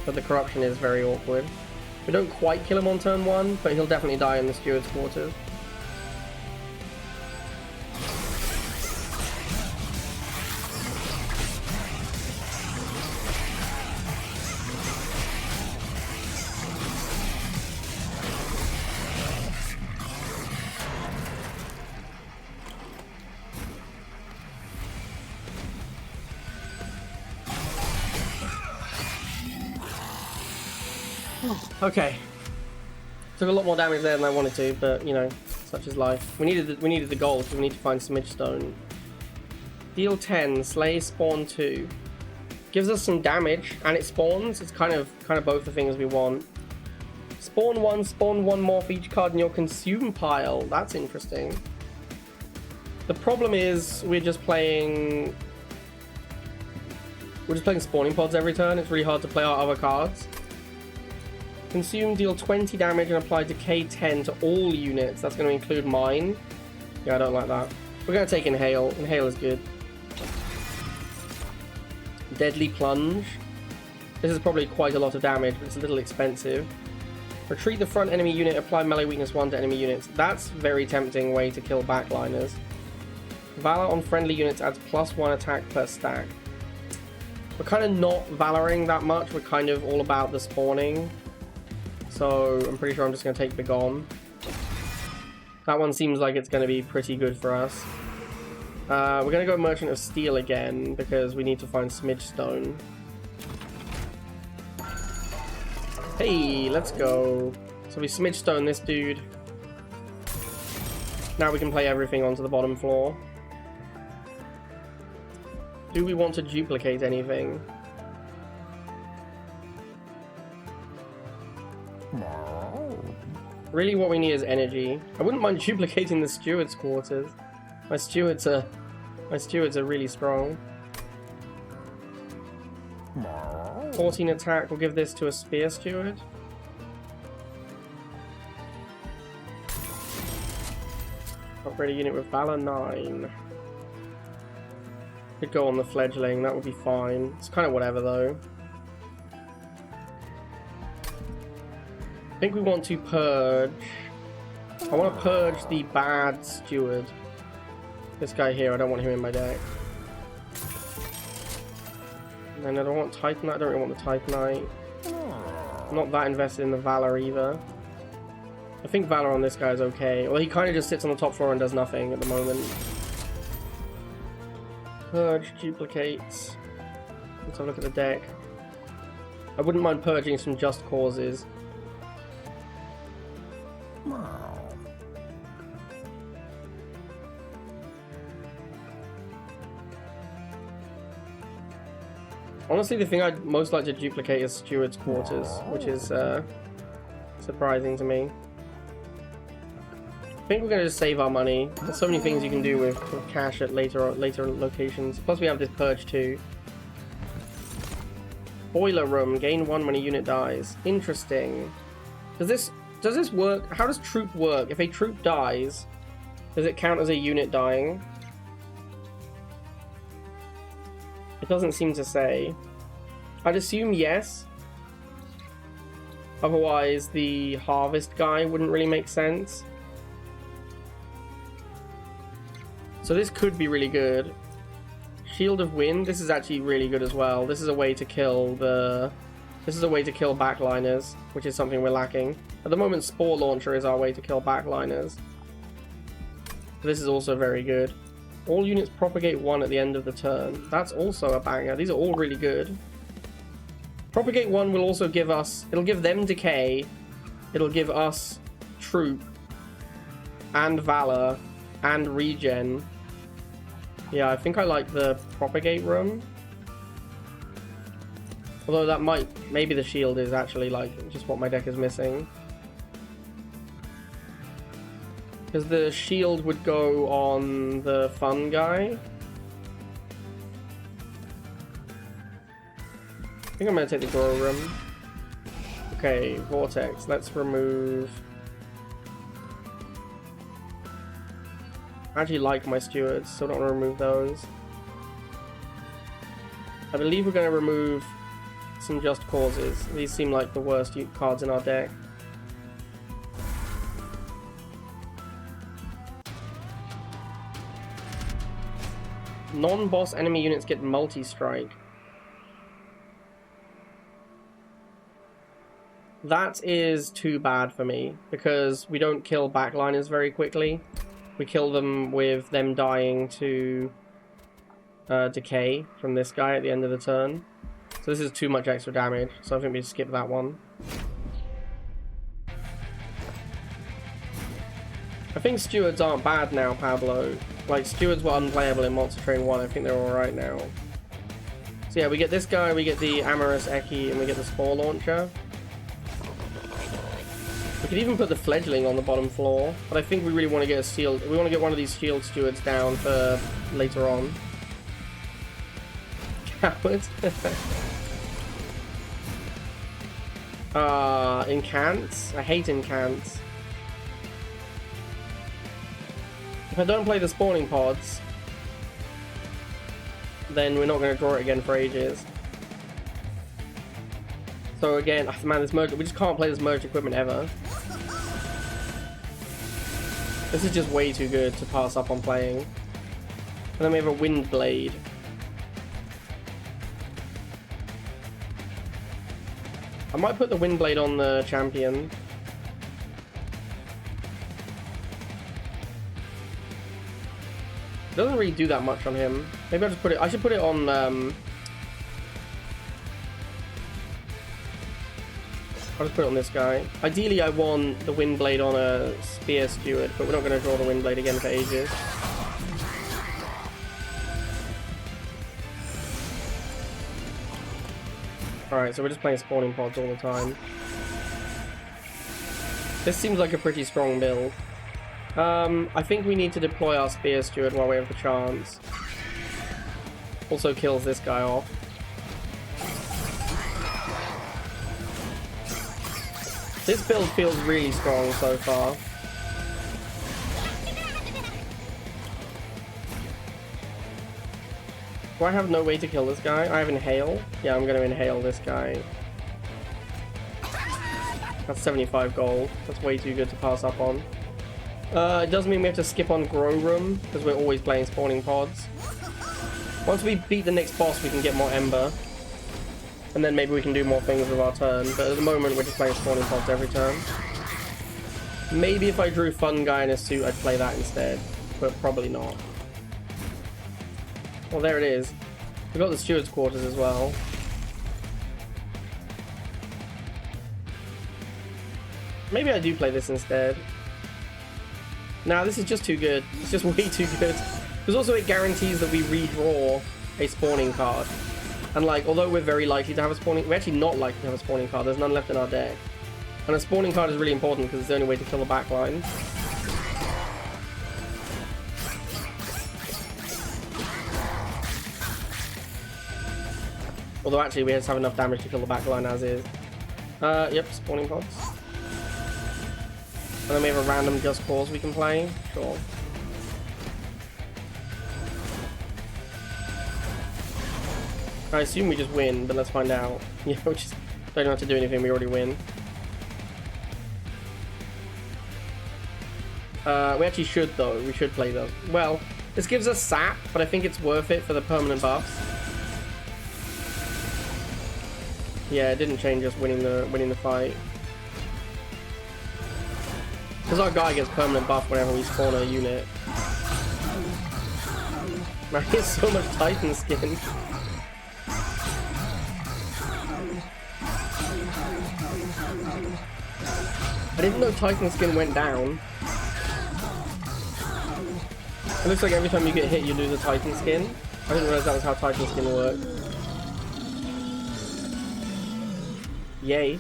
But the corruption is very awkward. We don't quite kill him on turn 1, but he'll definitely die in the steward's quarters. Okay. Took a lot more damage there than I wanted to, but you know, such is life. We needed the gold, so we need to find Smidge Stone. Deal 10, slay, spawn 2. Gives us some damage, and it spawns. It's kind of both the things we want. Spawn 1 more for each card in your consume pile. That's interesting. The problem is we're just playing spawning pods every turn. It's really hard to play our other cards. Consume, deal 20 damage and apply decay 10 to all units. That's going to include mine. Yeah, I don't like that. We're going to take Inhale. Inhale is good. Deadly Plunge. This is probably quite a lot of damage, but it's a little expensive. Retreat the front enemy unit, apply melee weakness 1 to enemy units. That's a very tempting way to kill backliners. Valor on friendly units adds +1 attack per stack. We're kind of not valoring that much. We're kind of all about the spawning. So I'm pretty sure I'm just going to take Begone. That one seems like it's going to be pretty good for us. We're going to go Merchant of Steel again because we need to find Smidge Stone. Hey, let's go. So we Smidge Stone this dude. Now we can play everything onto the bottom floor. Do we want to duplicate anything? Really what we need is energy. I wouldn't mind duplicating the steward's quarters. My stewards are really strong. 14 attack, we'll give this to a spear steward. Upgrade a unit with Valor 9. Could go on the fledgling, that would be fine. It's kind of whatever though. I think we want to purge. I want to purge the bad steward. This guy here, I don't want him in my deck. And then I don't want Titanite, I don't really want the Titanite. I'm not that invested in the Valor either. I think Valor on this guy is okay. Well, he kind of just sits on the top floor and does nothing at the moment. Purge, duplicates. Let's have a look at the deck. I wouldn't mind purging some Just Causes. Honestly, the thing I'd most like to duplicate is Steward's Quarters, which is surprising to me. I think we're going to just save our money. There's so many things you can do with cash at later locations. Plus we have this Purge too. Boiler Room, gain 1 when a unit dies. Interesting. Does this work? How does troop work? If a troop dies, does it count as a unit dying? It doesn't seem to say. I'd assume yes. Otherwise, the harvest guy wouldn't really make sense. So this could be really good. Shield of Wind, this is actually really good as well. This is a way to kill the... This is a way to kill backliners, which is something we're lacking. At the moment, Spore Launcher is our way to kill backliners. This is also very good. All units propagate 1 at the end of the turn. That's also a banger. These are all really good. Propagate 1 will also give us... It'll give them Decay. It'll give us Troop. And Valor. And Regen. Yeah, I think I like the Propagate room. Although that might... Maybe the shield is actually like just what my deck is missing. Because the shield would go on the fun guy. I think I'm going to take the grow room. Okay, Vortex. Let's remove... I actually like my stewards, so I don't want to remove those. I believe we're going to remove some Just Causes. These seem like the worst cards in our deck. Non-boss enemy units get multi-strike. That is too bad for me, because we don't kill backliners very quickly. We kill them with them dying to decay from this guy at the end of the turn. So this is too much extra damage, so I think we skip that one. I think stewards aren't bad now, Pablo. Like, stewards were unplayable in Monster Train 1. I think they're alright now. So yeah, we get this guy, we get the Amorous Eki, and we get the Spore Launcher. We could even put the Fledgling on the bottom floor, but I think we really want to get a shield. We want to get one of these shield stewards down for later on. Coward. Incants. I hate incants. If I don't play the spawning pods, then we're not going to draw it again for ages. So again, man, this merge, we just can't play this merged equipment ever. This is just way too good to pass up on playing. And then we have a Wind Blade. I might put the Wind Blade on the champion. doesn't really do that much on him. Maybe I'll just put it... I should put it on... I'll just put it on this guy. Ideally, I want the Windblade on a Spear Steward, but we're not going to draw the Windblade again for ages. Alright, so we're just playing spawning pods all the time. This seems like a pretty strong build. I think we need to deploy our Spear Steward while we have the chance. Also kills this guy off. This build feels really strong so far. Do I have no way to kill this guy? I have Inhale. Yeah, I'm going to Inhale this guy. That's 75 gold. That's way too good to pass up on. It does mean we have to skip on Grow Room, because we're always playing spawning pods. Once we beat the next boss, we can get more Ember. And then maybe we can do more things with our turn. But at the moment, we're just playing spawning pods every turn. Maybe if I drew Fun Guy in a suit, I'd play that instead. But probably not. Well, there it is. We've got the Steward's Quarters as well. Maybe I do play this instead. Nah, this is just too good. It's just way too good. Because also it guarantees that we redraw a spawning card. And like, although we're very likely to have a spawning... We're actually not likely to have a spawning card. There's none left in our deck. And a spawning card is really important because it's the only way to kill the backline. Although actually we just have enough damage to kill the backline as is. Yep, spawning pods. And then we have a random Just Cause we can play. Sure. I assume we just win, but let's find out. Yeah, we just don't have to do anything, we already win. We actually should though, we should play those. Well, this gives us sap, but I think it's worth it for the permanent buffs. Yeah, it didn't change us winning the fight. Because our guy gets permanent buff whenever we spawn a unit. Man, he has so much Titan skin. I didn't know Titan skin went down. It looks like every time you get hit you lose a Titan skin. I didn't realize that was how Titan skin worked. Yay.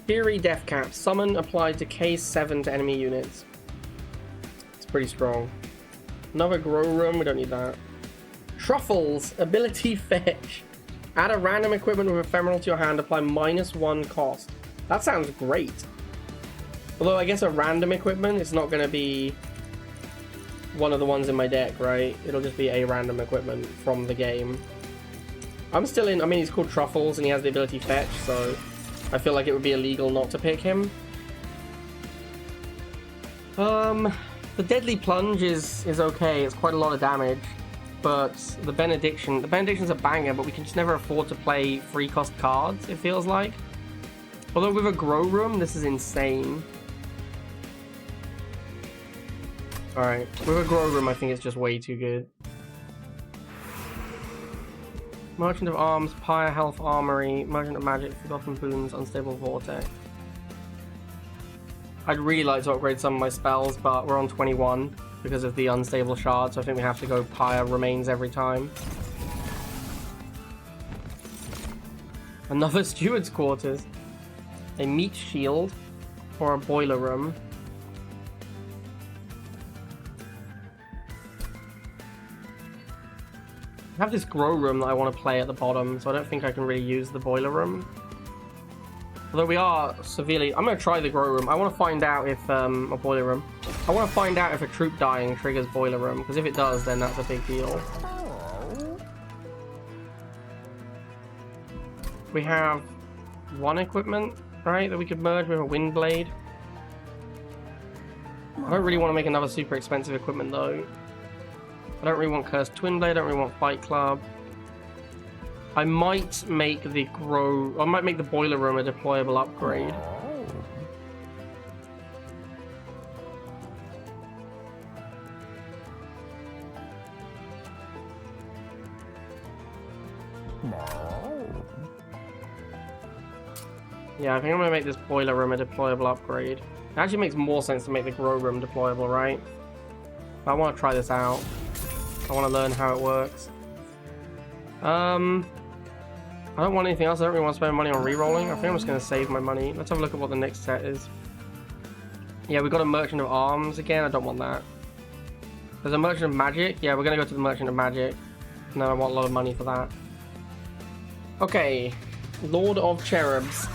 Fury Death Cap. Summon applied to case 7 to enemy units. It's pretty strong. Another Grow Room. We don't need that. Truffles. Ability Fetch. Add a random equipment with ephemeral to your hand. Apply -1 cost. That sounds great. Although I guess a random equipment is not going to be one of the ones in my deck, right? It'll just be a random equipment from the game. I'm still in... I mean, he's called Truffles and he has the ability Fetch, so... I feel like it would be illegal not to pick him. The Deadly Plunge is okay. It's quite a lot of damage. But the Benediction's a banger, but we can just never afford to play free cost cards, it feels like. Although with a Grow Room, this is insane. Alright, with a Grow Room, I think it's just way too good. Merchant of Arms, Pyre, Health, Armory, Merchant of Magic, Forgotten Boons, Unstable Vortex. I'd really like to upgrade some of my spells, but we're on 21 because of the Unstable Shard, so I think we have to go Pyre Remains every time. Another Steward's Quarters. A Meat Shield or a Boiler Room. I have this Grow Room that I want to play at the bottom, so I don't think I can really use the Boiler Room. Although we are severely... I'm going to try the Grow Room. I want to find out if... a Boiler Room. I want to find out if a troop dying triggers Boiler Room, because if it does, then that's a big deal. We have one equipment, right, that we could merge with a Windblade. I don't really want to make another super expensive equipment, though. I don't really want Cursed Twin Blade, I don't really want Fight Club. I might make the Boiler Room a deployable upgrade. Yeah, I think I'm gonna make this boiler room a deployable upgrade. It actually makes more sense to make the grow room deployable, right? But I want to try this out. I want to learn how it works. I don't want anything else. I don't really want to spend money on re-rolling. I think I'm just going to save my money. Let's have a look at what the next set is. Yeah, we got a Merchant of Arms again. I don't want that. There's a Merchant of Magic. Yeah, we're going to go to the Merchant of Magic. No, I want a lot of money for that. Okay. Lord of Cherubs.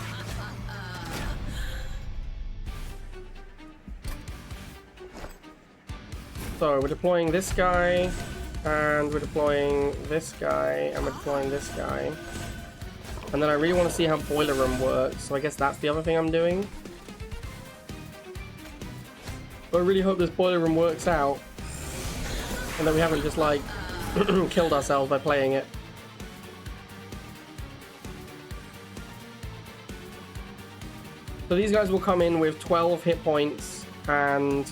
So, we're deploying this guy, and we're deploying this guy, and we're deploying this guy. And then I really want to see how Boiler Room works, so I guess that's the other thing I'm doing. But I really hope this Boiler Room works out, and that we haven't just, like, killed ourselves by playing it. So these guys will come in with 12 hit points, and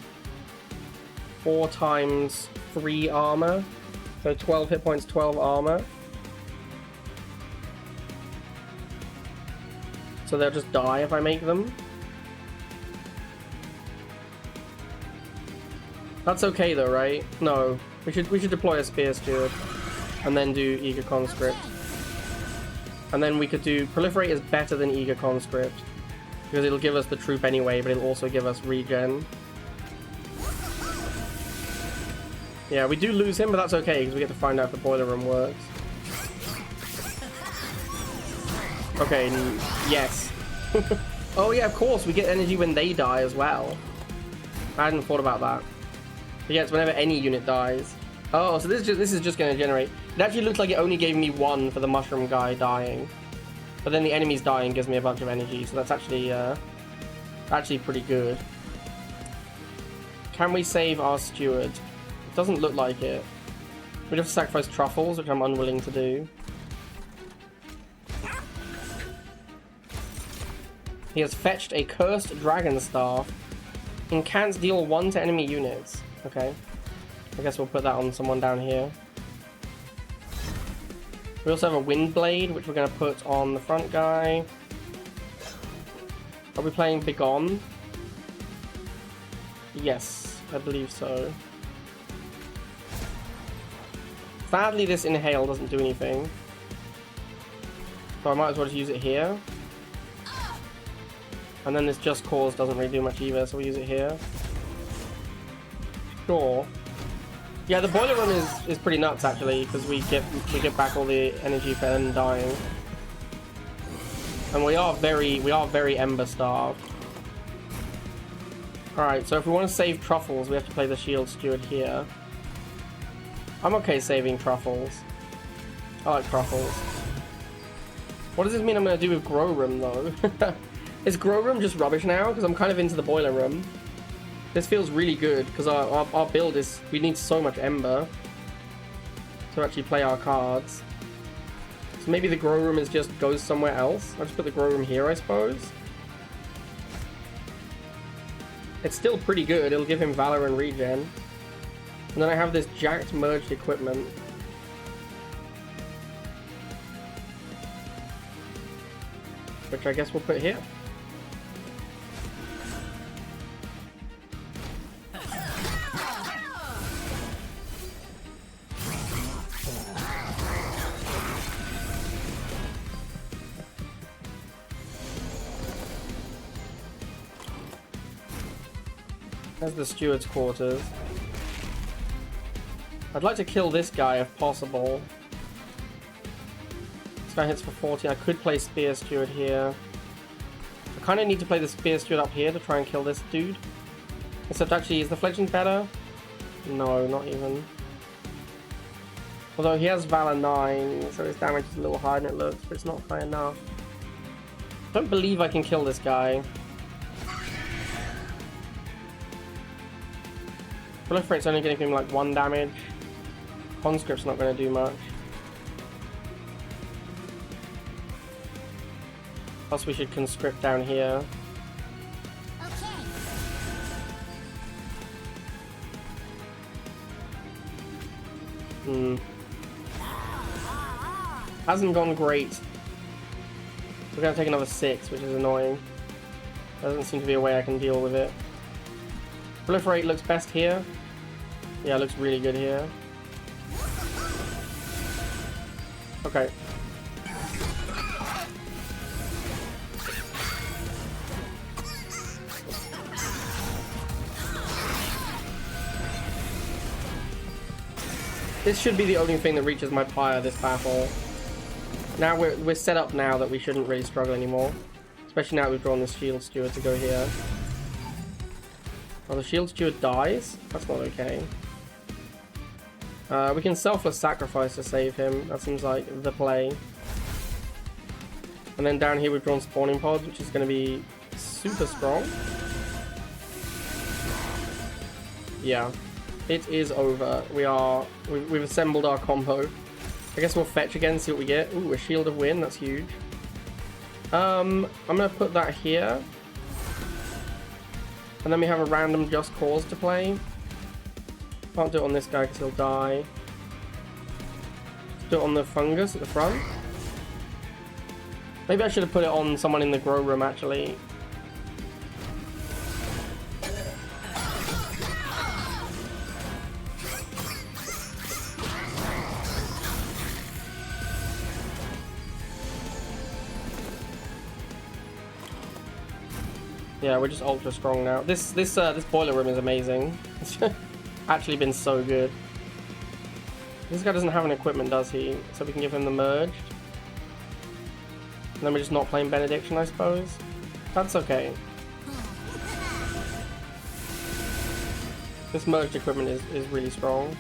4 times 3 armor. So 12 hit points, 12 armor. So they'll just die if I make them. That's okay though, right? No. We should deploy a Spear Steward. And then do Eager Conscript. And then we could do... Proliferate is better than Eager Conscript. Because it'll give us the troop anyway, but it'll also give us regen. Yeah, we do lose him, but that's okay, because we get to find out if the Boiler Room works. Okay, yes. Oh yeah, of course, we get energy when they die as well. I hadn't thought about that. But yeah, it's whenever any unit dies. Oh, so this is just going to generate... It actually looks like it only gave me 1 for the mushroom guy dying. But then the enemies dying gives me a bunch of energy, so that's actually pretty good. Can we save our steward? It doesn't look like it. We'd have to sacrifice truffles, which I'm unwilling to do. He has fetched a cursed dragon staff. Incants deal 1 to enemy units. Okay. I guess we'll put that on someone down here. We also have a wind blade, which we're going to put on the front guy. Are we playing Begone? Yes, I believe so. Sadly, this inhale doesn't do anything. So I might as well just use it here. And then this just cause doesn't really do much either, so we'll use it here. Sure. Yeah, the boiler room is pretty nuts actually, because we get back all the energy for them dying. And we are very ember starved. Alright, so if we want to save truffles, we have to play the shield steward here. I'm okay saving truffles. I like truffles. What does this mean I'm going to do with grow room though? Is grow room just rubbish now? Because I'm kind of into the boiler room. This feels really good because our build is... We need so much ember to actually play our cards. So maybe the grow room is just goes somewhere else. I'll just put the grow room here, I suppose. It's still pretty good. It'll give him Valor and Regen. And then I have this jacked merged equipment. Which I guess we'll put here. There's the steward's quarters. I'd like to kill this guy if possible. This guy hits for 40. I could play Spear Steward here. I kind of need to play the Spear Steward up here to try and kill this dude. Except actually, is the fledgling better? No, not even. Although he has Valor 9, so his damage is a little higher than it looks, but it's not high enough. I don't believe I can kill this guy. Proliferate's only going to give him like 1 damage. Conscript's not going to do much. Plus we should conscript down here. Hasn't gone great. We're gonna take another 6, which is annoying. There doesn't seem to be a way I can deal with it. Proliferate looks best here. Yeah, it looks really good here. Okay. This should be the only thing that reaches my pyre this battle. Now we're set up now that we shouldn't really struggle anymore. Especially now we've drawn this Shield Steward to go here. Oh, the Shield Steward dies? That's not okay. We can selfless sacrifice to save him. That seems like the play. And then down here we've drawn Spawning Pods, which is going to be super strong. Yeah. It is over. We've assembled our combo. I guess we'll fetch again, see what we get. Ooh, a Shield of Wind, that's huge. I'm gonna put that here. And then we have a random Just Cause to play. Can't do it on this guy because he'll die. Do it on the Fungus at the front. Maybe I should have put it on someone in the grow room actually. Yeah, we're just ultra strong now. This boiler room is amazing. It's actually been so good. This guy doesn't have an equipment, does he? So we can give him the merged. And then we're just not playing Benediction, I suppose. That's okay. This merged equipment is really strong.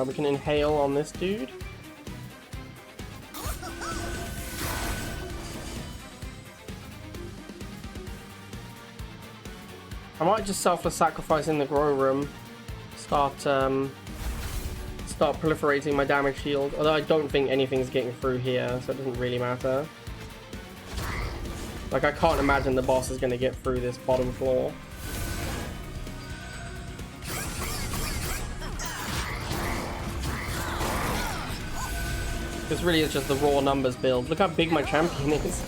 We can inhale on this dude. I might just selfless sacrifice in the grow room. Start proliferating my damage shield. Although I don't think anything's getting through here, so it doesn't really matter. Like, I can't imagine the boss is going to get through this bottom floor. This really is just the raw numbers build. Look how big my champion is.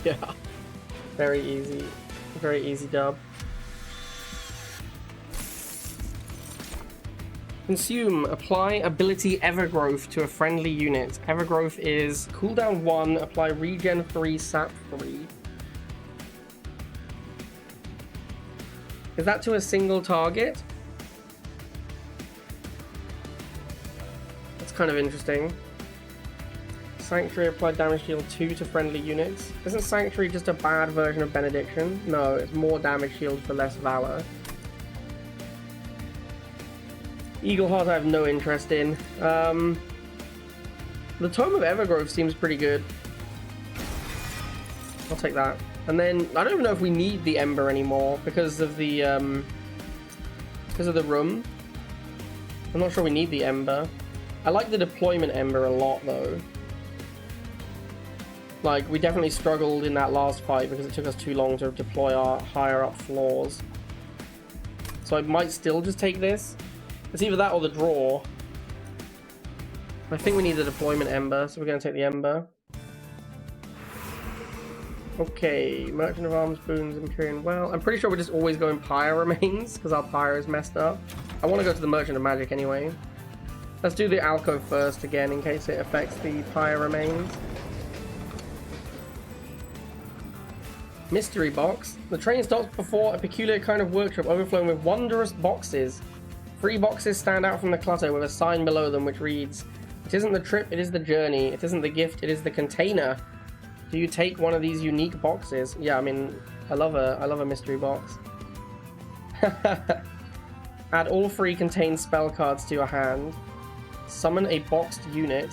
Yeah, very easy dub. Consume, apply ability Evergrowth to a friendly unit. Evergrowth is cooldown 1, apply regen 3, sap 3. Is that to a single target? That's kind of interesting. Sanctuary applied damage deal 2 to friendly units. Isn't Sanctuary just a bad version of Benediction? No, it's more damage shield for less valor. Eagleheart I have no interest in. The Tome of Evergrowth seems pretty good. I'll take that. And then I don't even know if we need the Ember anymore because of the room. I'm not sure we need the Ember. I like the deployment Ember a lot though. Like, we definitely struggled in that last fight because it took us too long to deploy our higher up floors. So I might still just take this. It's either that or the draw. I think we need the deployment Ember, so we're going to take the Ember. Okay, Merchant of Arms, Boons, Empyrean Well. I'm pretty sure we're just always going Pyre Remains because our Pyre is messed up. I want to go to the Merchant of Magic anyway. Let's do the Alcove first again in case it affects the Pyre Remains. Mystery box. The train stops before a peculiar kind of workshop overflowing with wondrous boxes. 3 boxes stand out from the clutter with a sign below them which reads, "It isn't the trip, it is the journey. It isn't the gift, it is the container. Do you take one of these unique boxes?" Yeah, I mean, I love a mystery box. Add all 3 contained spell cards to your hand. Summon a boxed unit.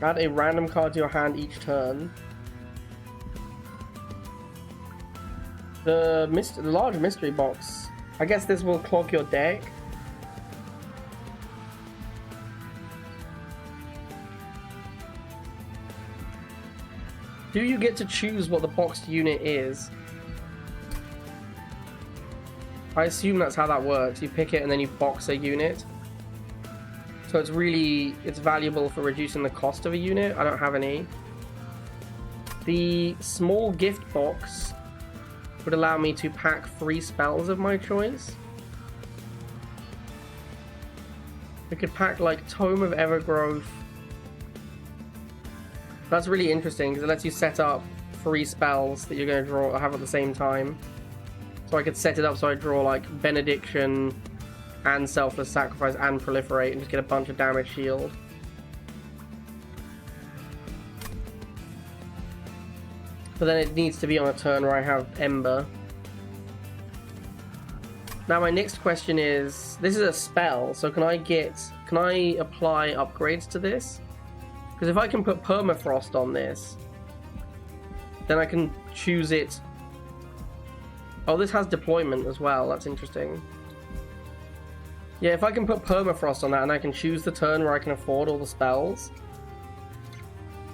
Add a random card to your hand each turn. The large mystery box. I guess this will clog your deck. Do you get to choose what the boxed unit is? I assume that's how that works. You pick it and then you box a unit. So it's valuable for reducing the cost of a unit. I don't have any. The small gift box would allow me to pack 3 spells of my choice. We could pack like Tome of Evergrowth. That's really interesting because it lets you set up 3 spells that you're going to have at the same time. So I could set it up so I draw like Benediction and Selfless Sacrifice and Proliferate and just get a bunch of damage shield. But then it needs to be on a turn where I have Ember. Now my next question is, this is a spell, so can I apply upgrades to this? Because if I can put Permafrost on this, then I can choose it. Oh, this has deployment as well, that's interesting. Yeah, if I can put Permafrost on that and I can choose the turn where I can afford all the spells,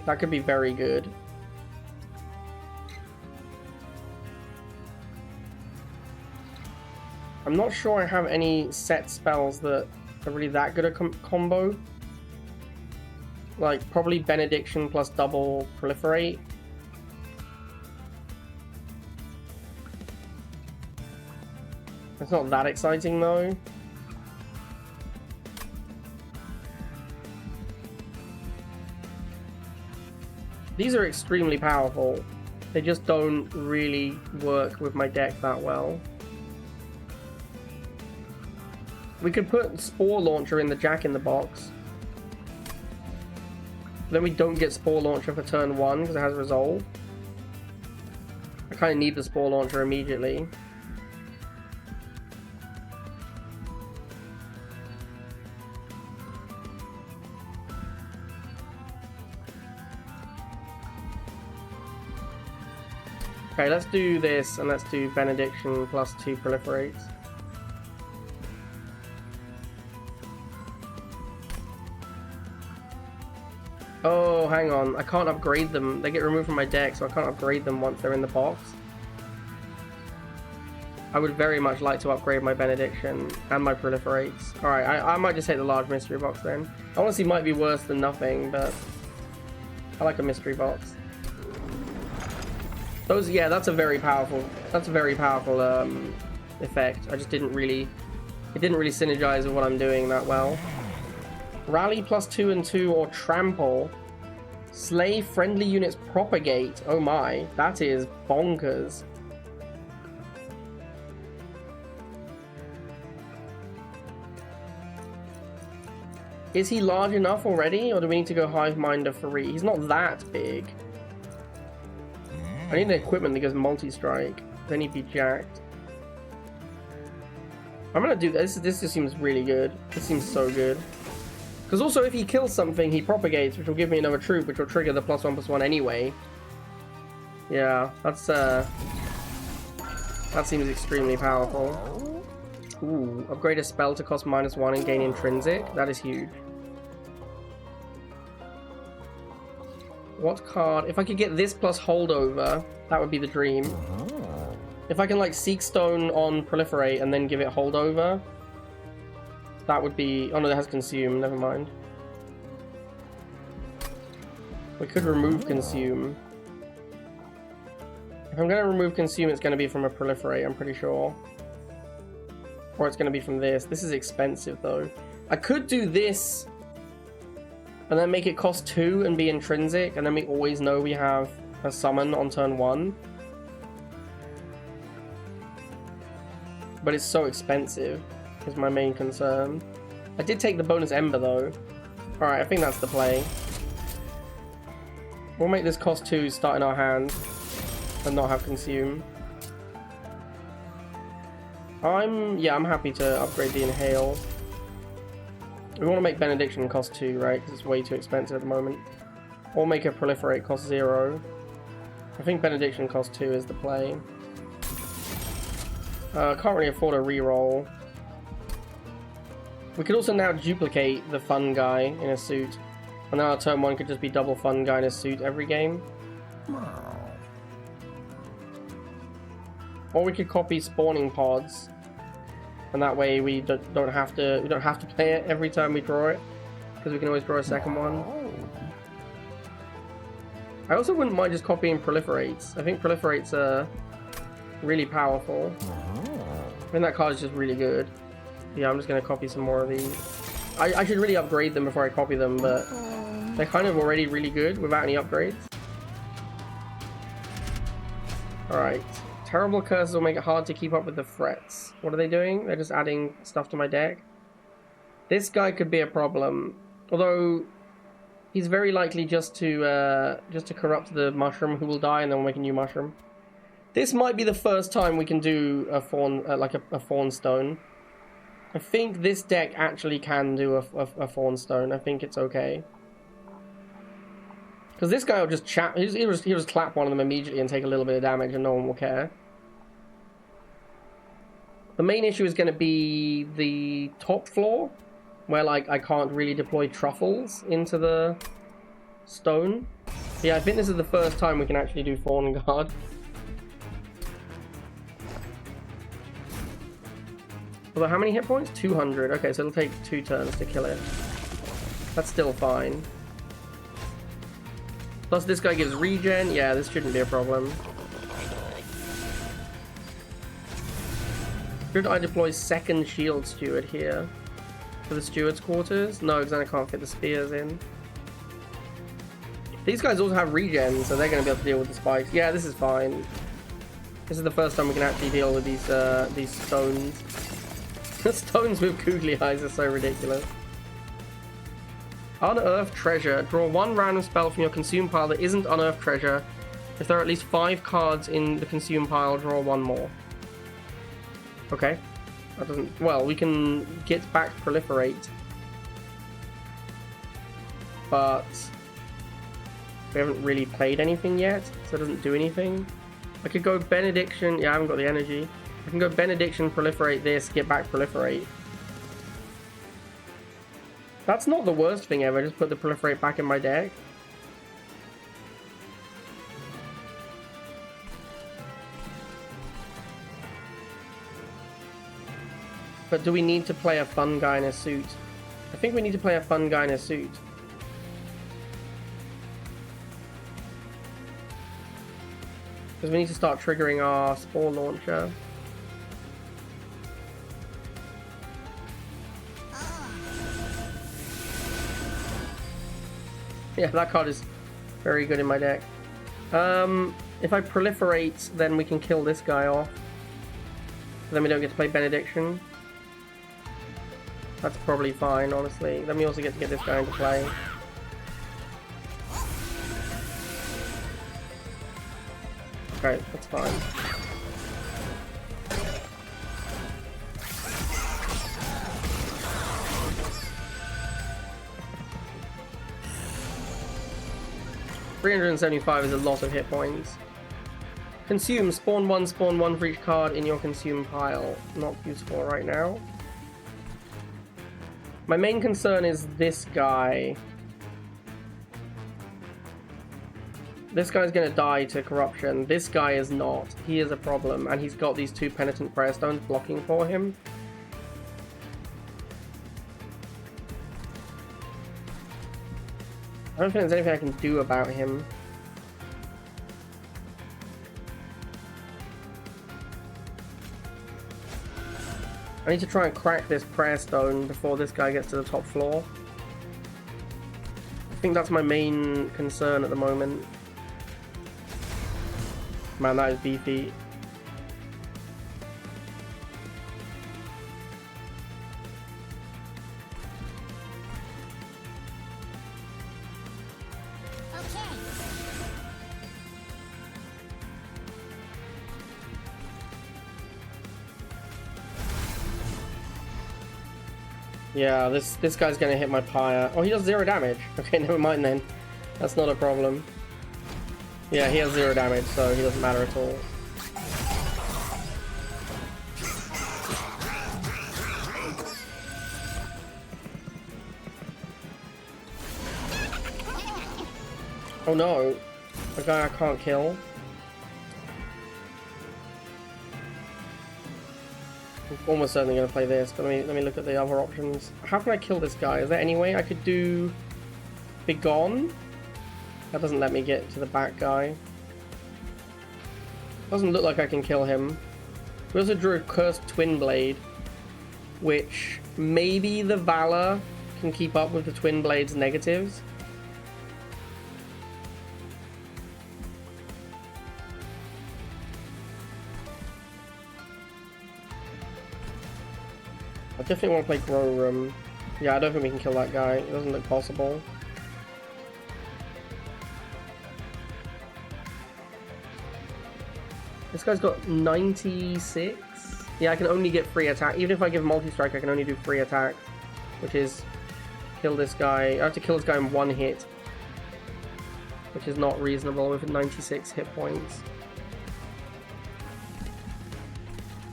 that could be very good. I'm not sure I have any set spells that are really that good a combo. Like, probably Benediction plus double Proliferate. It's not that exciting though. These are extremely powerful. They just don't really work with my deck that well. We could put Spore Launcher in the Jack-in-the-Box. Then we don't get Spore Launcher for turn 1 because it has Resolve. I kind of need the Spore Launcher immediately. Okay, let's do this and let's do Benediction plus 2 Proliferates. Oh, hang on. I can't upgrade them. They get removed from my deck, so I can't upgrade them once they're in the box. I would very much like to upgrade my Benediction and my Proliferates. Alright, I might just take the large mystery box then. Honestly, might be worse than nothing, but I like a mystery box. Those, yeah, that's a very powerful effect. I just it didn't really synergize with what I'm doing that well. Rally plus 2 and 2 or Trample. Slay friendly units propagate. Oh my, that is bonkers. Is he large enough already, or do we need to go Hive Minder for He's not that big. I need the equipment that goes multi-strike. Then he'd be jacked. I'm gonna do this. This just seems really good. This seems so good. Because also, if he kills something, he propagates, which will give me another troop, which will trigger the +1/+1 anyway. Yeah, that's that seems extremely powerful. Ooh, upgrade a spell to cost -1 and gain intrinsic. That is huge. What card? If I could get this plus holdover, that would be the dream. If I can like Seek Stone on Proliferate and then give it holdover, that would be... Oh no, that has Consume, never mind. We could remove Consume. If I'm going to remove Consume, it's going to be from a Proliferate, I'm pretty sure. Or it's going to be from this. This is expensive though. I could do this and then make it cost 2 and be intrinsic, and then we always know we have a summon on turn 1. But it's so expensive, is my main concern. I did take the bonus Ember though. Alright, I think that's the play. We'll make this cost 2 start in our hand and not have consume. I'm happy to upgrade the Inhale. We want to make Benediction cost 2, right? Because it's way too expensive at the moment. Or make it Proliferate cost 0. I think Benediction cost 2 is the play. Can't really afford a reroll. We could also now duplicate the Fun Guy in a suit. And then our turn 1 could just be double Fun Guy in a suit every game. Or we could copy Spawning Pods. And that way we don't have to play it every time we draw it. Because we can always draw a second one. I also wouldn't mind just copying Proliferates. I think Proliferates are really powerful. I think that card is just really good. Yeah, I'm just going to copy some more of these. I should really upgrade them before I copy them, but they're kind of already really good without any upgrades. Alright. Terrible Curses will make it hard to keep up with the threats. What are they doing? They're just adding stuff to my deck. This guy could be a problem. Although, he's very likely just to corrupt the mushroom who will die, and then we'll make a new mushroom. This might be the first time we can do a fawn, a fawn stone. I think this deck actually can do a fawn stone. I think it's okay. Because this guy will just he'll just clap one of them immediately and take a little bit of damage, and no one will care. The main issue is going to be the top floor, where like I can't really deploy truffles into the stone. Yeah, I think this is the first time we can actually do Fawn Guard. Although, how many hit points? 200. Okay, so it'll take 2 turns to kill it. That's still fine. Plus, this guy gives regen. Yeah, this shouldn't be a problem. Should I deploy second Shield Steward here? For the Steward's Quarters? No, because then I can't fit the spears in. These guys also have regen, so they're going to be able to deal with the spikes. Yeah, this is fine. This is the first time we can actually deal with these stones. The stones with googly eyes are so ridiculous. Unearthed Treasure. Draw 1 random spell from your consume pile that isn't Unearthed Treasure. If there are at least 5 cards in the consume pile, draw 1 more. Okay. That doesn't... Well, we can get back Proliferate. But we haven't really played anything yet, so it doesn't do anything. I could go Benediction. Yeah, I haven't got the energy. I can go Benediction, Proliferate this, get back Proliferate. That's not the worst thing ever, just put the Proliferate back in my deck. But do we need to play a Fun Guy in a suit? I think we need to play a Fun Guy in a suit. Because we need to start triggering our Spore Launcher. Yeah, that card is very good in my deck. If I Proliferate, then we can kill this guy off. Then we don't get to play Benediction. That's probably fine, honestly. Then we also get to get this guy into play. Okay, that's fine. $375 is a lot of hit points. Consume. Spawn 1 for each card in your consume pile. Not useful right now. My main concern is this guy. This guy's going to die to corruption. This guy is not. He is a problem, and he's got these 2 Penitent Prayer Stones blocking for him. I don't think there's anything I can do about him. I need to try and crack this Prayer Stone before this guy gets to the top floor. I think that's my main concern at the moment. Man, that is beefy. Yeah, this guy's gonna hit my pyre. Oh, he does 0 damage. Okay, never mind then. That's not a problem. Yeah, he has 0 damage, so he doesn't matter at all. Oh no, a guy I can't kill. I'm almost certainly going to play this, but let me look at the other options. How can I kill this guy? Is there any way I could do Begone? That doesn't let me get to the back guy. Doesn't look like I can kill him. We also drew a Cursed Twin Blade, which maybe the Valor can keep up with the Twin Blade's negatives. I definitely want to play Grow Room. Yeah, I don't think we can kill that guy. It doesn't look possible. This guy's got 96. Yeah, I can only get free attack. Even if I give multi-strike, I can only do free attack, which is kill this guy. I have to kill this guy in 1 hit, which is not reasonable with 96 hit points.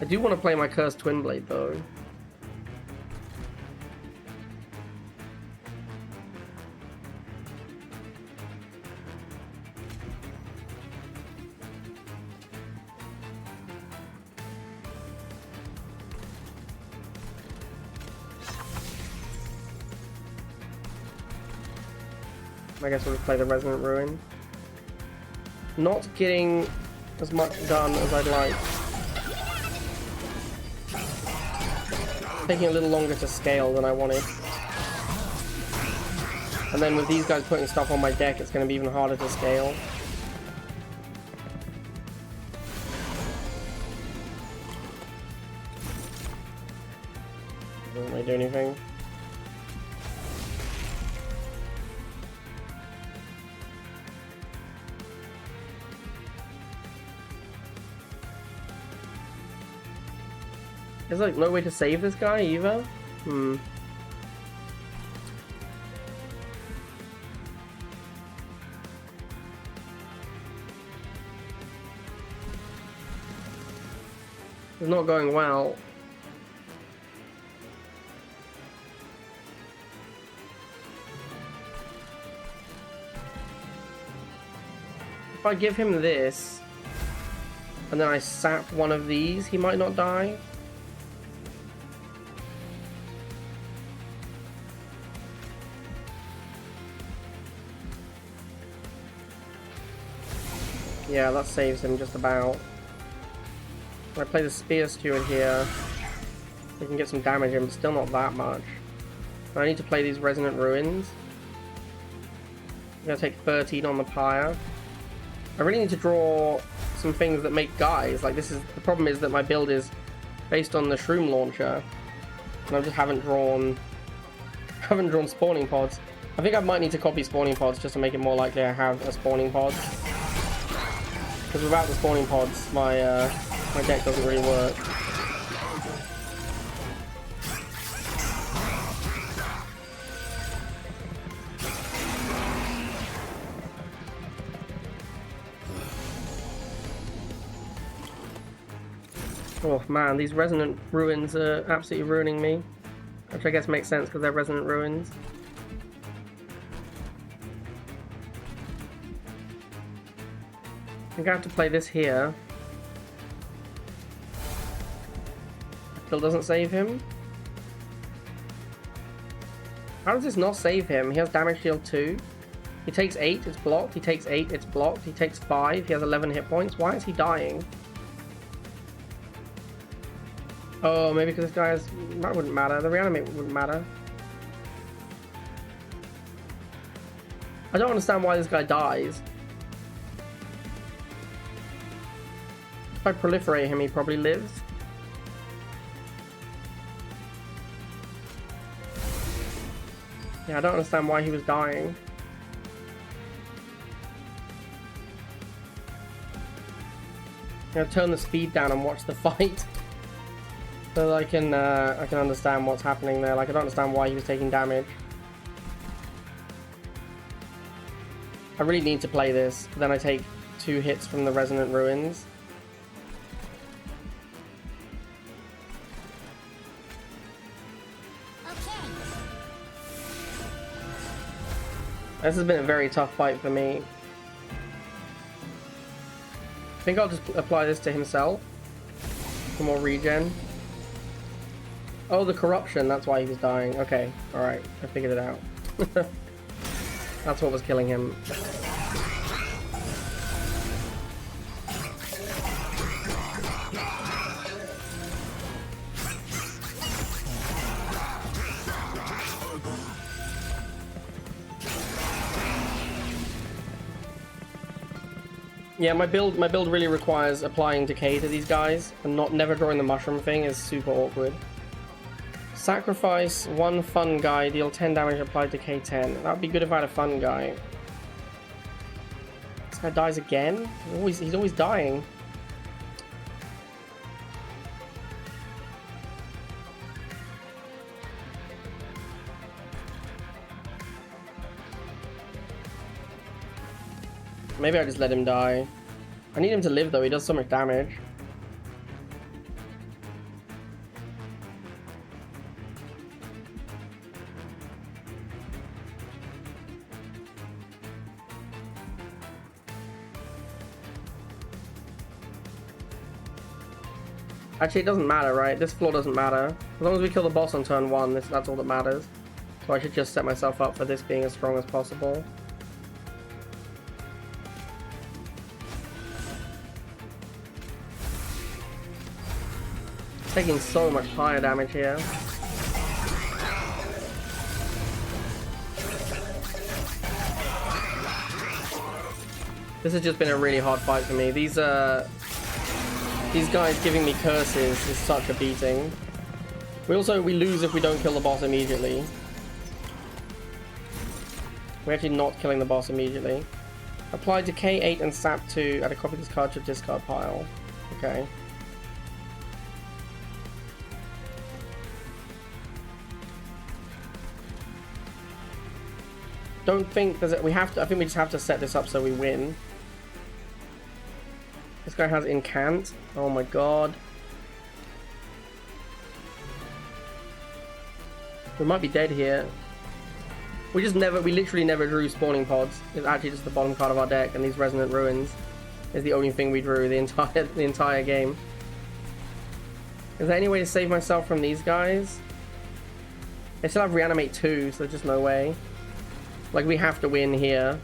I do want to play my Cursed Twin Blade though. I guess we'll just play the Resonant Ruin. Not getting as much done as I'd like. Taking a little longer to scale than I wanted. And then with these guys putting stuff on my deck, it's going to be even harder to scale. Doesn't really do anything. There's like no way to save this guy either? There's not going well. If I give him this, and then I sap one of these, he might not die. Yeah, that saves him just about. I play the Spear Steward here. We can get some damage in, but still not that much. I need to play these Resonant Ruins. I'm going to take 13 on the Pyre. I really need to draw some things that make guys. Like, the problem is that my build is based on the Shroom Launcher, and I just haven't drawn spawning pods. I think I might need to copy spawning pods just to make it more likely I have a spawning pod. Because without the spawning pods, my deck doesn't really work. Oh man, these Resonant Ruins are absolutely ruining me. Which I guess makes sense because they're Resonant Ruins. I'm gonna have to play this here. Still doesn't save him. How does this not save him? He has damage shield 2. He takes 8, it's blocked. He takes 8, it's blocked. He takes 5, he has 11 hit points. Why is he dying? Oh, maybe because this guy has... That wouldn't matter. The reanimate wouldn't matter. I don't understand why this guy dies. If I proliferate him, he probably lives. Yeah, I don't understand why he was dying. I'm gonna turn the speed down and watch the fight, so that I can understand what's happening there. Like, I don't understand why he was taking damage. I really need to play this, but then I take 2 hits from the Resonant Ruins. This has been a very tough fight for me. I think I'll just apply this to himself for more regen. Oh, the corruption, that's why he was dying. Okay, alright, I figured it out. That's what was killing him. Yeah, my build really requires applying decay to these guys, and never drawing the mushroom thing is super awkward. Sacrifice 1 fun guy, deal 10 damage, apply decay 10. That would be good if I had a fun guy. This guy dies again? He's always dying. Maybe I just let him die. I need him to live though, he does so much damage. Actually, it doesn't matter, right? This floor doesn't matter. As long as we kill the boss on turn 1, that's all that matters. So I should just set myself up for this being as strong as possible. Taking so much higher damage here. This has just been a really hard fight for me. These guys giving me curses is such a beating. We lose if we don't kill the boss immediately. We're actually not killing the boss immediately. Apply Decay 8 and Sap 2. Add a copy of this card to your discard pile. Okay. Don't think I think we just have to set this up so we win. This guy has Incant. Oh my god. We might be dead here. We literally never drew spawning pods. It's actually just the bottom card of our deck, and these Resonant Ruins is the only thing we drew the entire game. Is there any way to save myself from these guys? They still have Reanimate 2, so there's just no way. Like, we have to win here.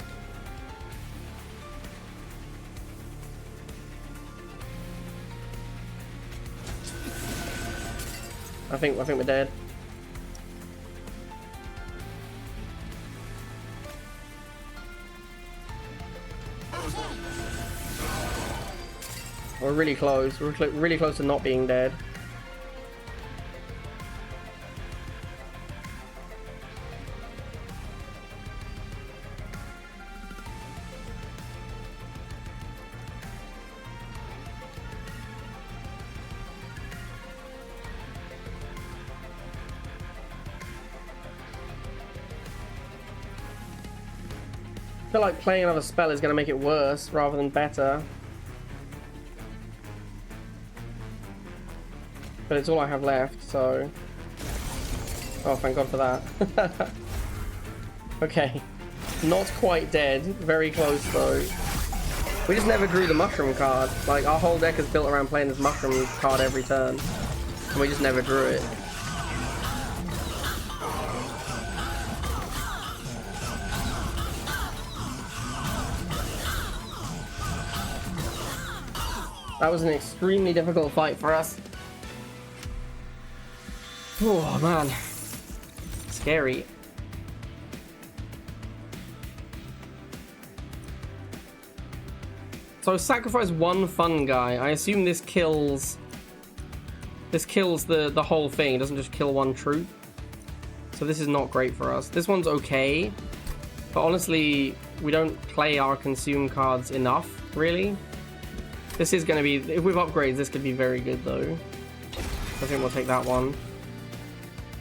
I think we're dead. We're really close. We're really close to not being dead. I feel like playing another spell is going to make it worse rather than better. But it's all I have left, so... Oh, thank God for that. Okay. Not quite dead. Very close, though. We just never drew the mushroom card. Like, our whole deck is built around playing this mushroom card every turn. And we just never drew it. That was an extremely difficult fight for us. Oh man, scary. So sacrifice one fun guy. I assume this kills... This kills the whole thing. It doesn't just kill one troop. So this is not great for us. This one's okay. But honestly, we don't play our consume cards enough, really. This is going to be... If with upgrades, this could be very good, though. I think we'll take that one.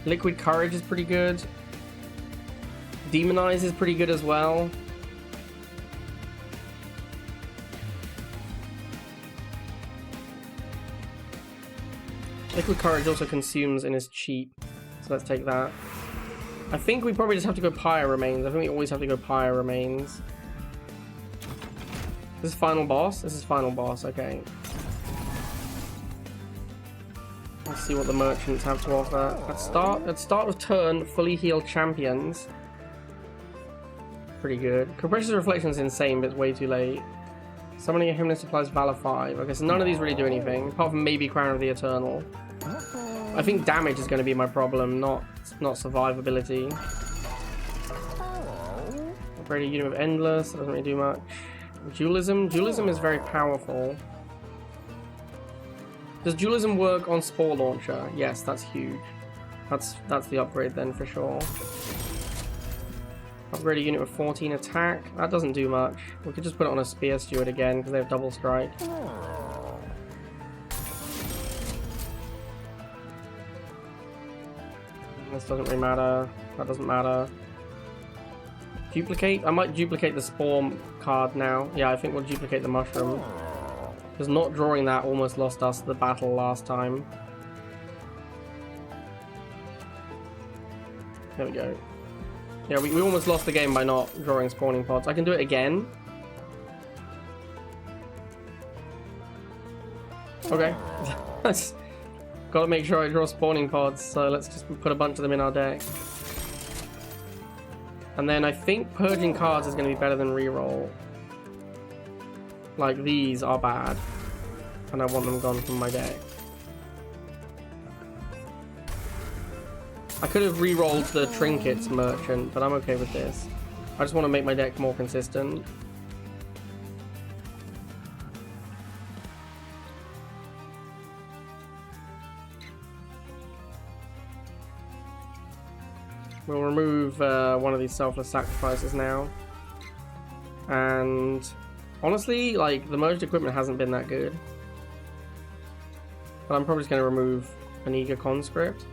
Liquid Courage is pretty good. Demonize is pretty good as well. Liquid Courage also consumes and is cheap. So let's take that. I think we probably just have to go Pyre Remains. I think we always have to go Pyre Remains. This is final boss? This is final boss, okay. Let's see what the merchants have to offer. At start of turn, fully healed champions. Pretty good. Compression's Reflection is insane, but it's way too late. Summoning a Hymnist applies Valor 5. Okay, so none of these really do anything, apart from maybe Crown of the Eternal. I think damage is going to be my problem, not survivability. Upgrade a unit of Endless, that doesn't really do much. Dualism? Dualism is very powerful. Does Dualism work on Spore Launcher? Yes, that's huge. That's the upgrade then, for sure. Upgrade a unit with 14 attack. That doesn't do much. We could just put it on a Spear Steward again, because they have double strike. This doesn't really matter. That doesn't matter. Duplicate? I might duplicate the Spore card now. Yeah, I think we'll duplicate the Mushroom. Because not drawing that almost lost us the battle last time. There we go. Yeah, we almost lost the game by not drawing spawning pods. I can do it again. Okay. Gotta make sure I draw spawning pods, so let's just put a bunch of them in our deck. And then I think purging cards is going to be better than reroll. Like, these are bad. And I want them gone from my deck. I could have re-rolled the Trinkets Merchant, but I'm okay with this. I just want to make my deck more consistent. We'll remove one of these Selfless Sacrifices now. And honestly, like, the merged equipment hasn't been that good. But I'm probably just going to remove an Eager Conscript.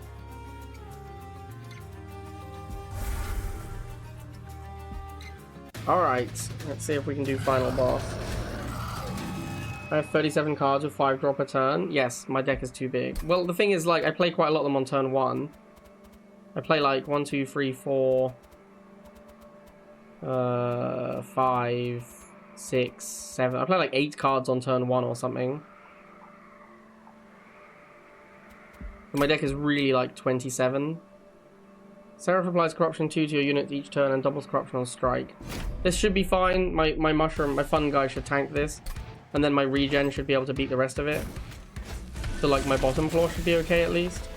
Alright, let's see if we can do final boss. I have 37 cards with 5 draw per turn. Yes, my deck is too big. Well, the thing is, like, I play quite a lot of them on turn 1. I play like 1, 2, 3, 4, 5, 6, 7. I play like 8 cards on turn 1 or something. And my deck is really like 27. Seraph applies corruption 2 to your units each turn and doubles corruption on strike. This should be fine. My mushroom, my fun guy should tank this. And then my regen should be able to beat the rest of it. So like my bottom floor should be okay at least.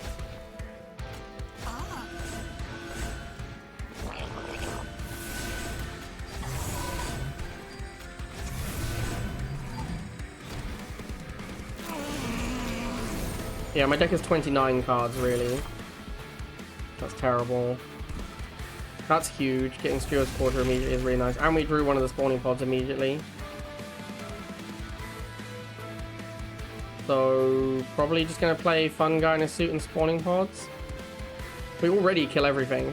Yeah, my deck is 29 cards, really. That's terrible. That's huge. Getting Steward's Quarter immediately is really nice. And we drew one of the spawning pods immediately. So, probably just going to play Fun Guy in a suit and spawning pods. We already kill everything.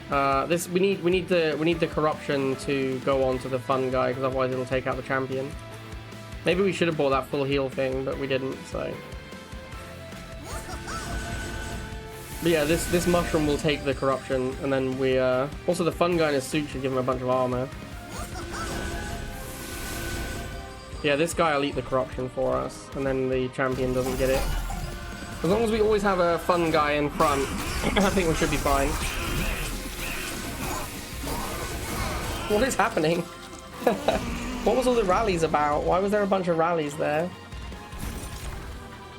We need the corruption to go on to the Fun Guy, because otherwise it'll take out the champion. Maybe we should have bought that full heal thing, but we didn't, so... But yeah, this mushroom will take the corruption, and then we, also the Fun Guy in his suit should give him a bunch of armor. Yeah, this guy will eat the corruption for us, and then the champion doesn't get it. As long as we always have a Fun Guy in front, I think we should be fine. What is happening? What was all the rallies about? Why was there a bunch of rallies there?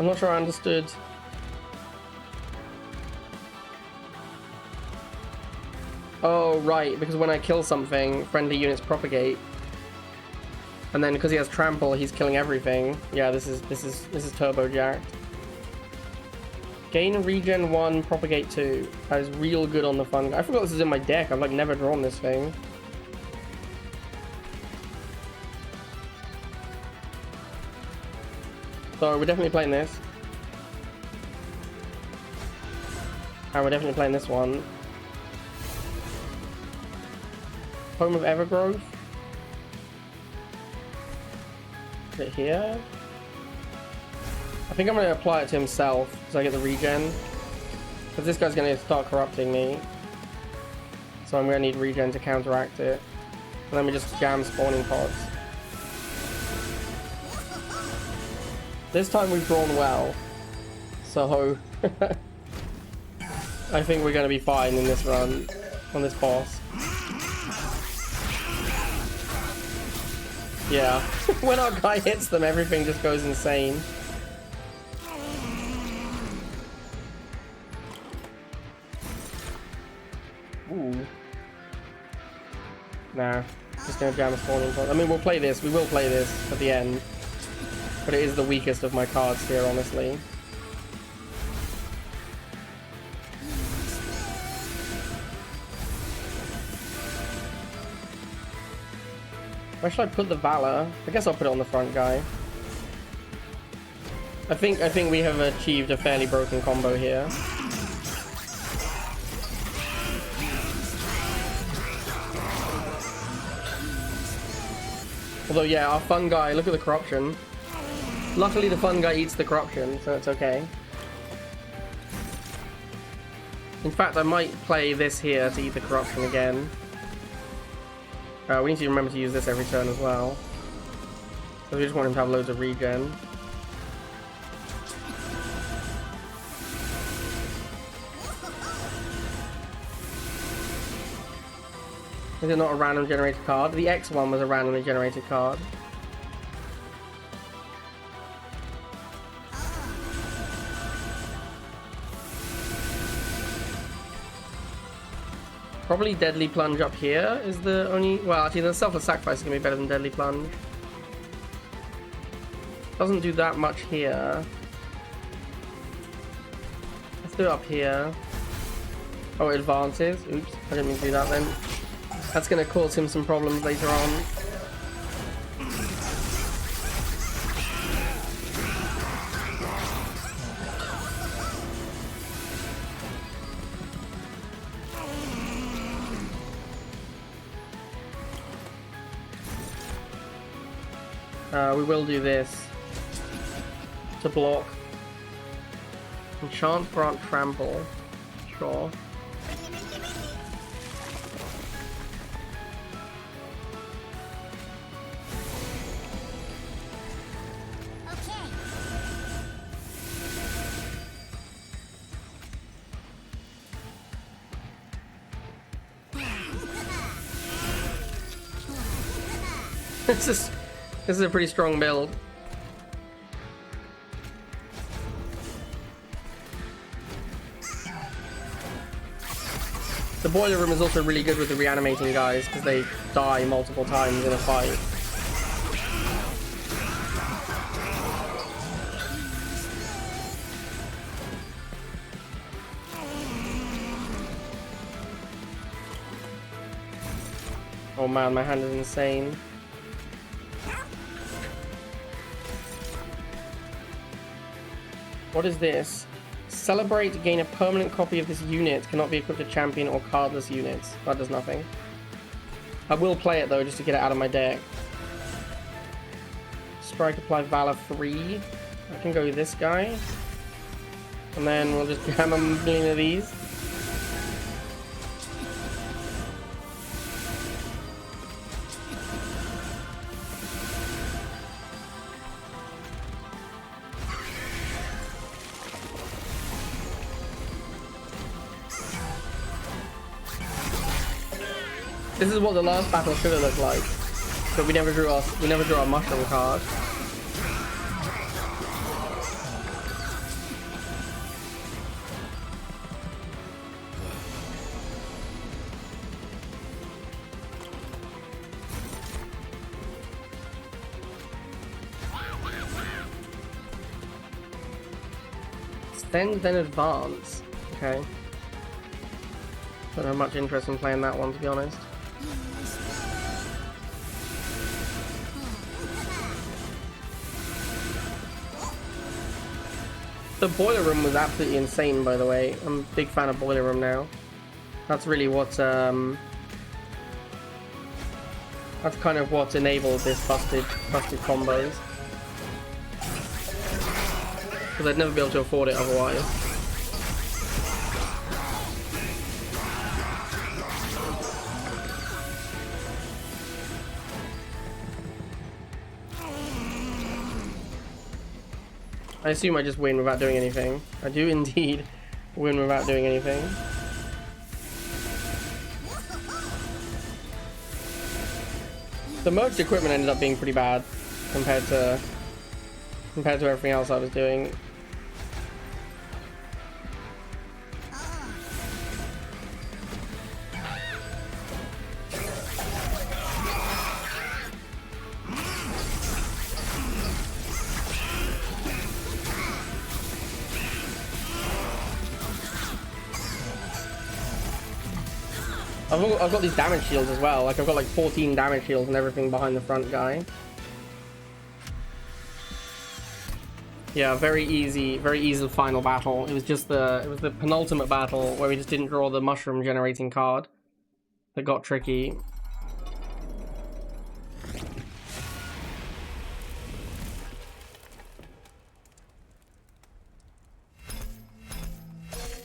I'm not sure I understood. Oh, right, because when I kill something, friendly units propagate. And then because he has trample, he's killing everything. Yeah, this is turbo jacked. Gain regen 1, propagate 2. That is real good on the fun guy. I forgot this is in my deck. I've like never drawn this thing. So we're definitely playing this. And we're definitely playing this one. Home of Evergrowth. Is it here? I think I'm going to apply it to himself so I get the regen. Because this guy's going to start corrupting me. So I'm going to need regen to counteract it. And then we just jam spawning pods. This time we've drawn well. So I think we're going to be fine in this run on this boss. Yeah. When our guy hits them, everything just goes insane. Ooh. Nah. Just gonna jam a spawning pod. I mean, we'll play this. We will play this at the end. But it is the weakest of my cards here, honestly. Where should I put the Valor? I guess I'll put it on the front guy. I think we have achieved a fairly broken combo here. Although, yeah, our fun guy, look at the corruption. Luckily, the fun guy eats the corruption, so it's okay. In fact, I might play this here to eat the corruption again. We need to remember to use this every turn as well. So we just want him to have loads of regen. Is it not a random generated card? The X one was a randomly generated card. Probably Deadly Plunge up here is the only... Well, actually, the Selfless Sacrifice is going to be better than Deadly Plunge. Doesn't do that much here. Let's do it up here. Oh, it advances. Oops, I didn't mean to do that then. That's going to cause him some problems later on. We will do this to block. Enchant, Grant, Trample. Sure. This is a pretty strong build. The boiler room is also really good with the reanimating guys because they die multiple times in a fight. Oh man, my hand is insane. What is this? Celebrate, gain a permanent copy of this unit. Cannot be equipped to champion or cardless units. That does nothing. I will play it though, just to get it out of my deck. Strike, apply Valor 3. I can go with this guy. And then we'll just jam a million of these. This is what the last battle should have looked like, but we never drew our mushroom card. Defend, then advance. Okay. Don't have much interest in playing that one, to be honest. The boiler room was absolutely insane, by the way. I'm a big fan of boiler room now. That's really what, that's kind of what enabled this busted combos. Because I'd never be able to afford it otherwise. I assume I just win without doing anything. I do indeed win without doing anything. The merged equipment ended up being pretty bad compared to everything else I was doing. I've got these damage shields as well. Like I've got like 14 damage shields and everything behind the front guy. Yeah, very easy final battle. It was the penultimate battle where we just didn't draw the mushroom generating card. That got tricky.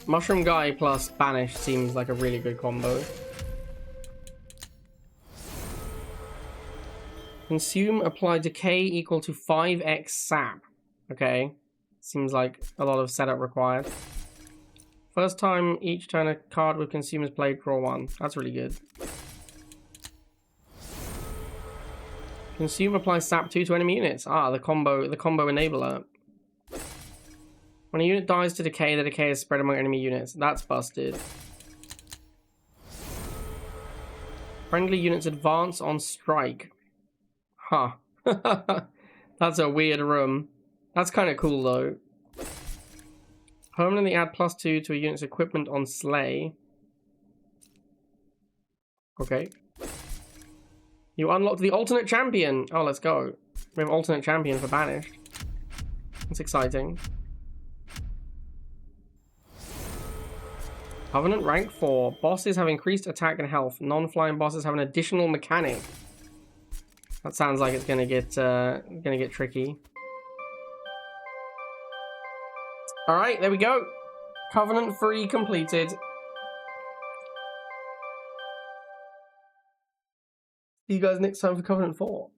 Mushroom guy plus banish seems like a really good combo. Consume, apply decay equal to 5x sap. Okay. Seems like a lot of setup required. First time each turn a card with consume is played, draw one. That's really good. Consume, apply sap 2 to enemy units. Ah, the combo enabler. When a unit dies to decay, the decay is spread among enemy units. That's busted. Friendly units advance on strike. Huh. That's a weird room. That's kind of cool, though. Permanently add +2 to a unit's equipment on slay. Okay. You unlocked the alternate champion. Oh, let's go. We have alternate champion for banished. That's exciting. Covenant rank 4. Bosses have increased attack and health. Non-flying bosses have an additional mechanic. That sounds like it's gonna get tricky. All right, there we go. Covenant 3 completed. See you guys next time for Covenant 4.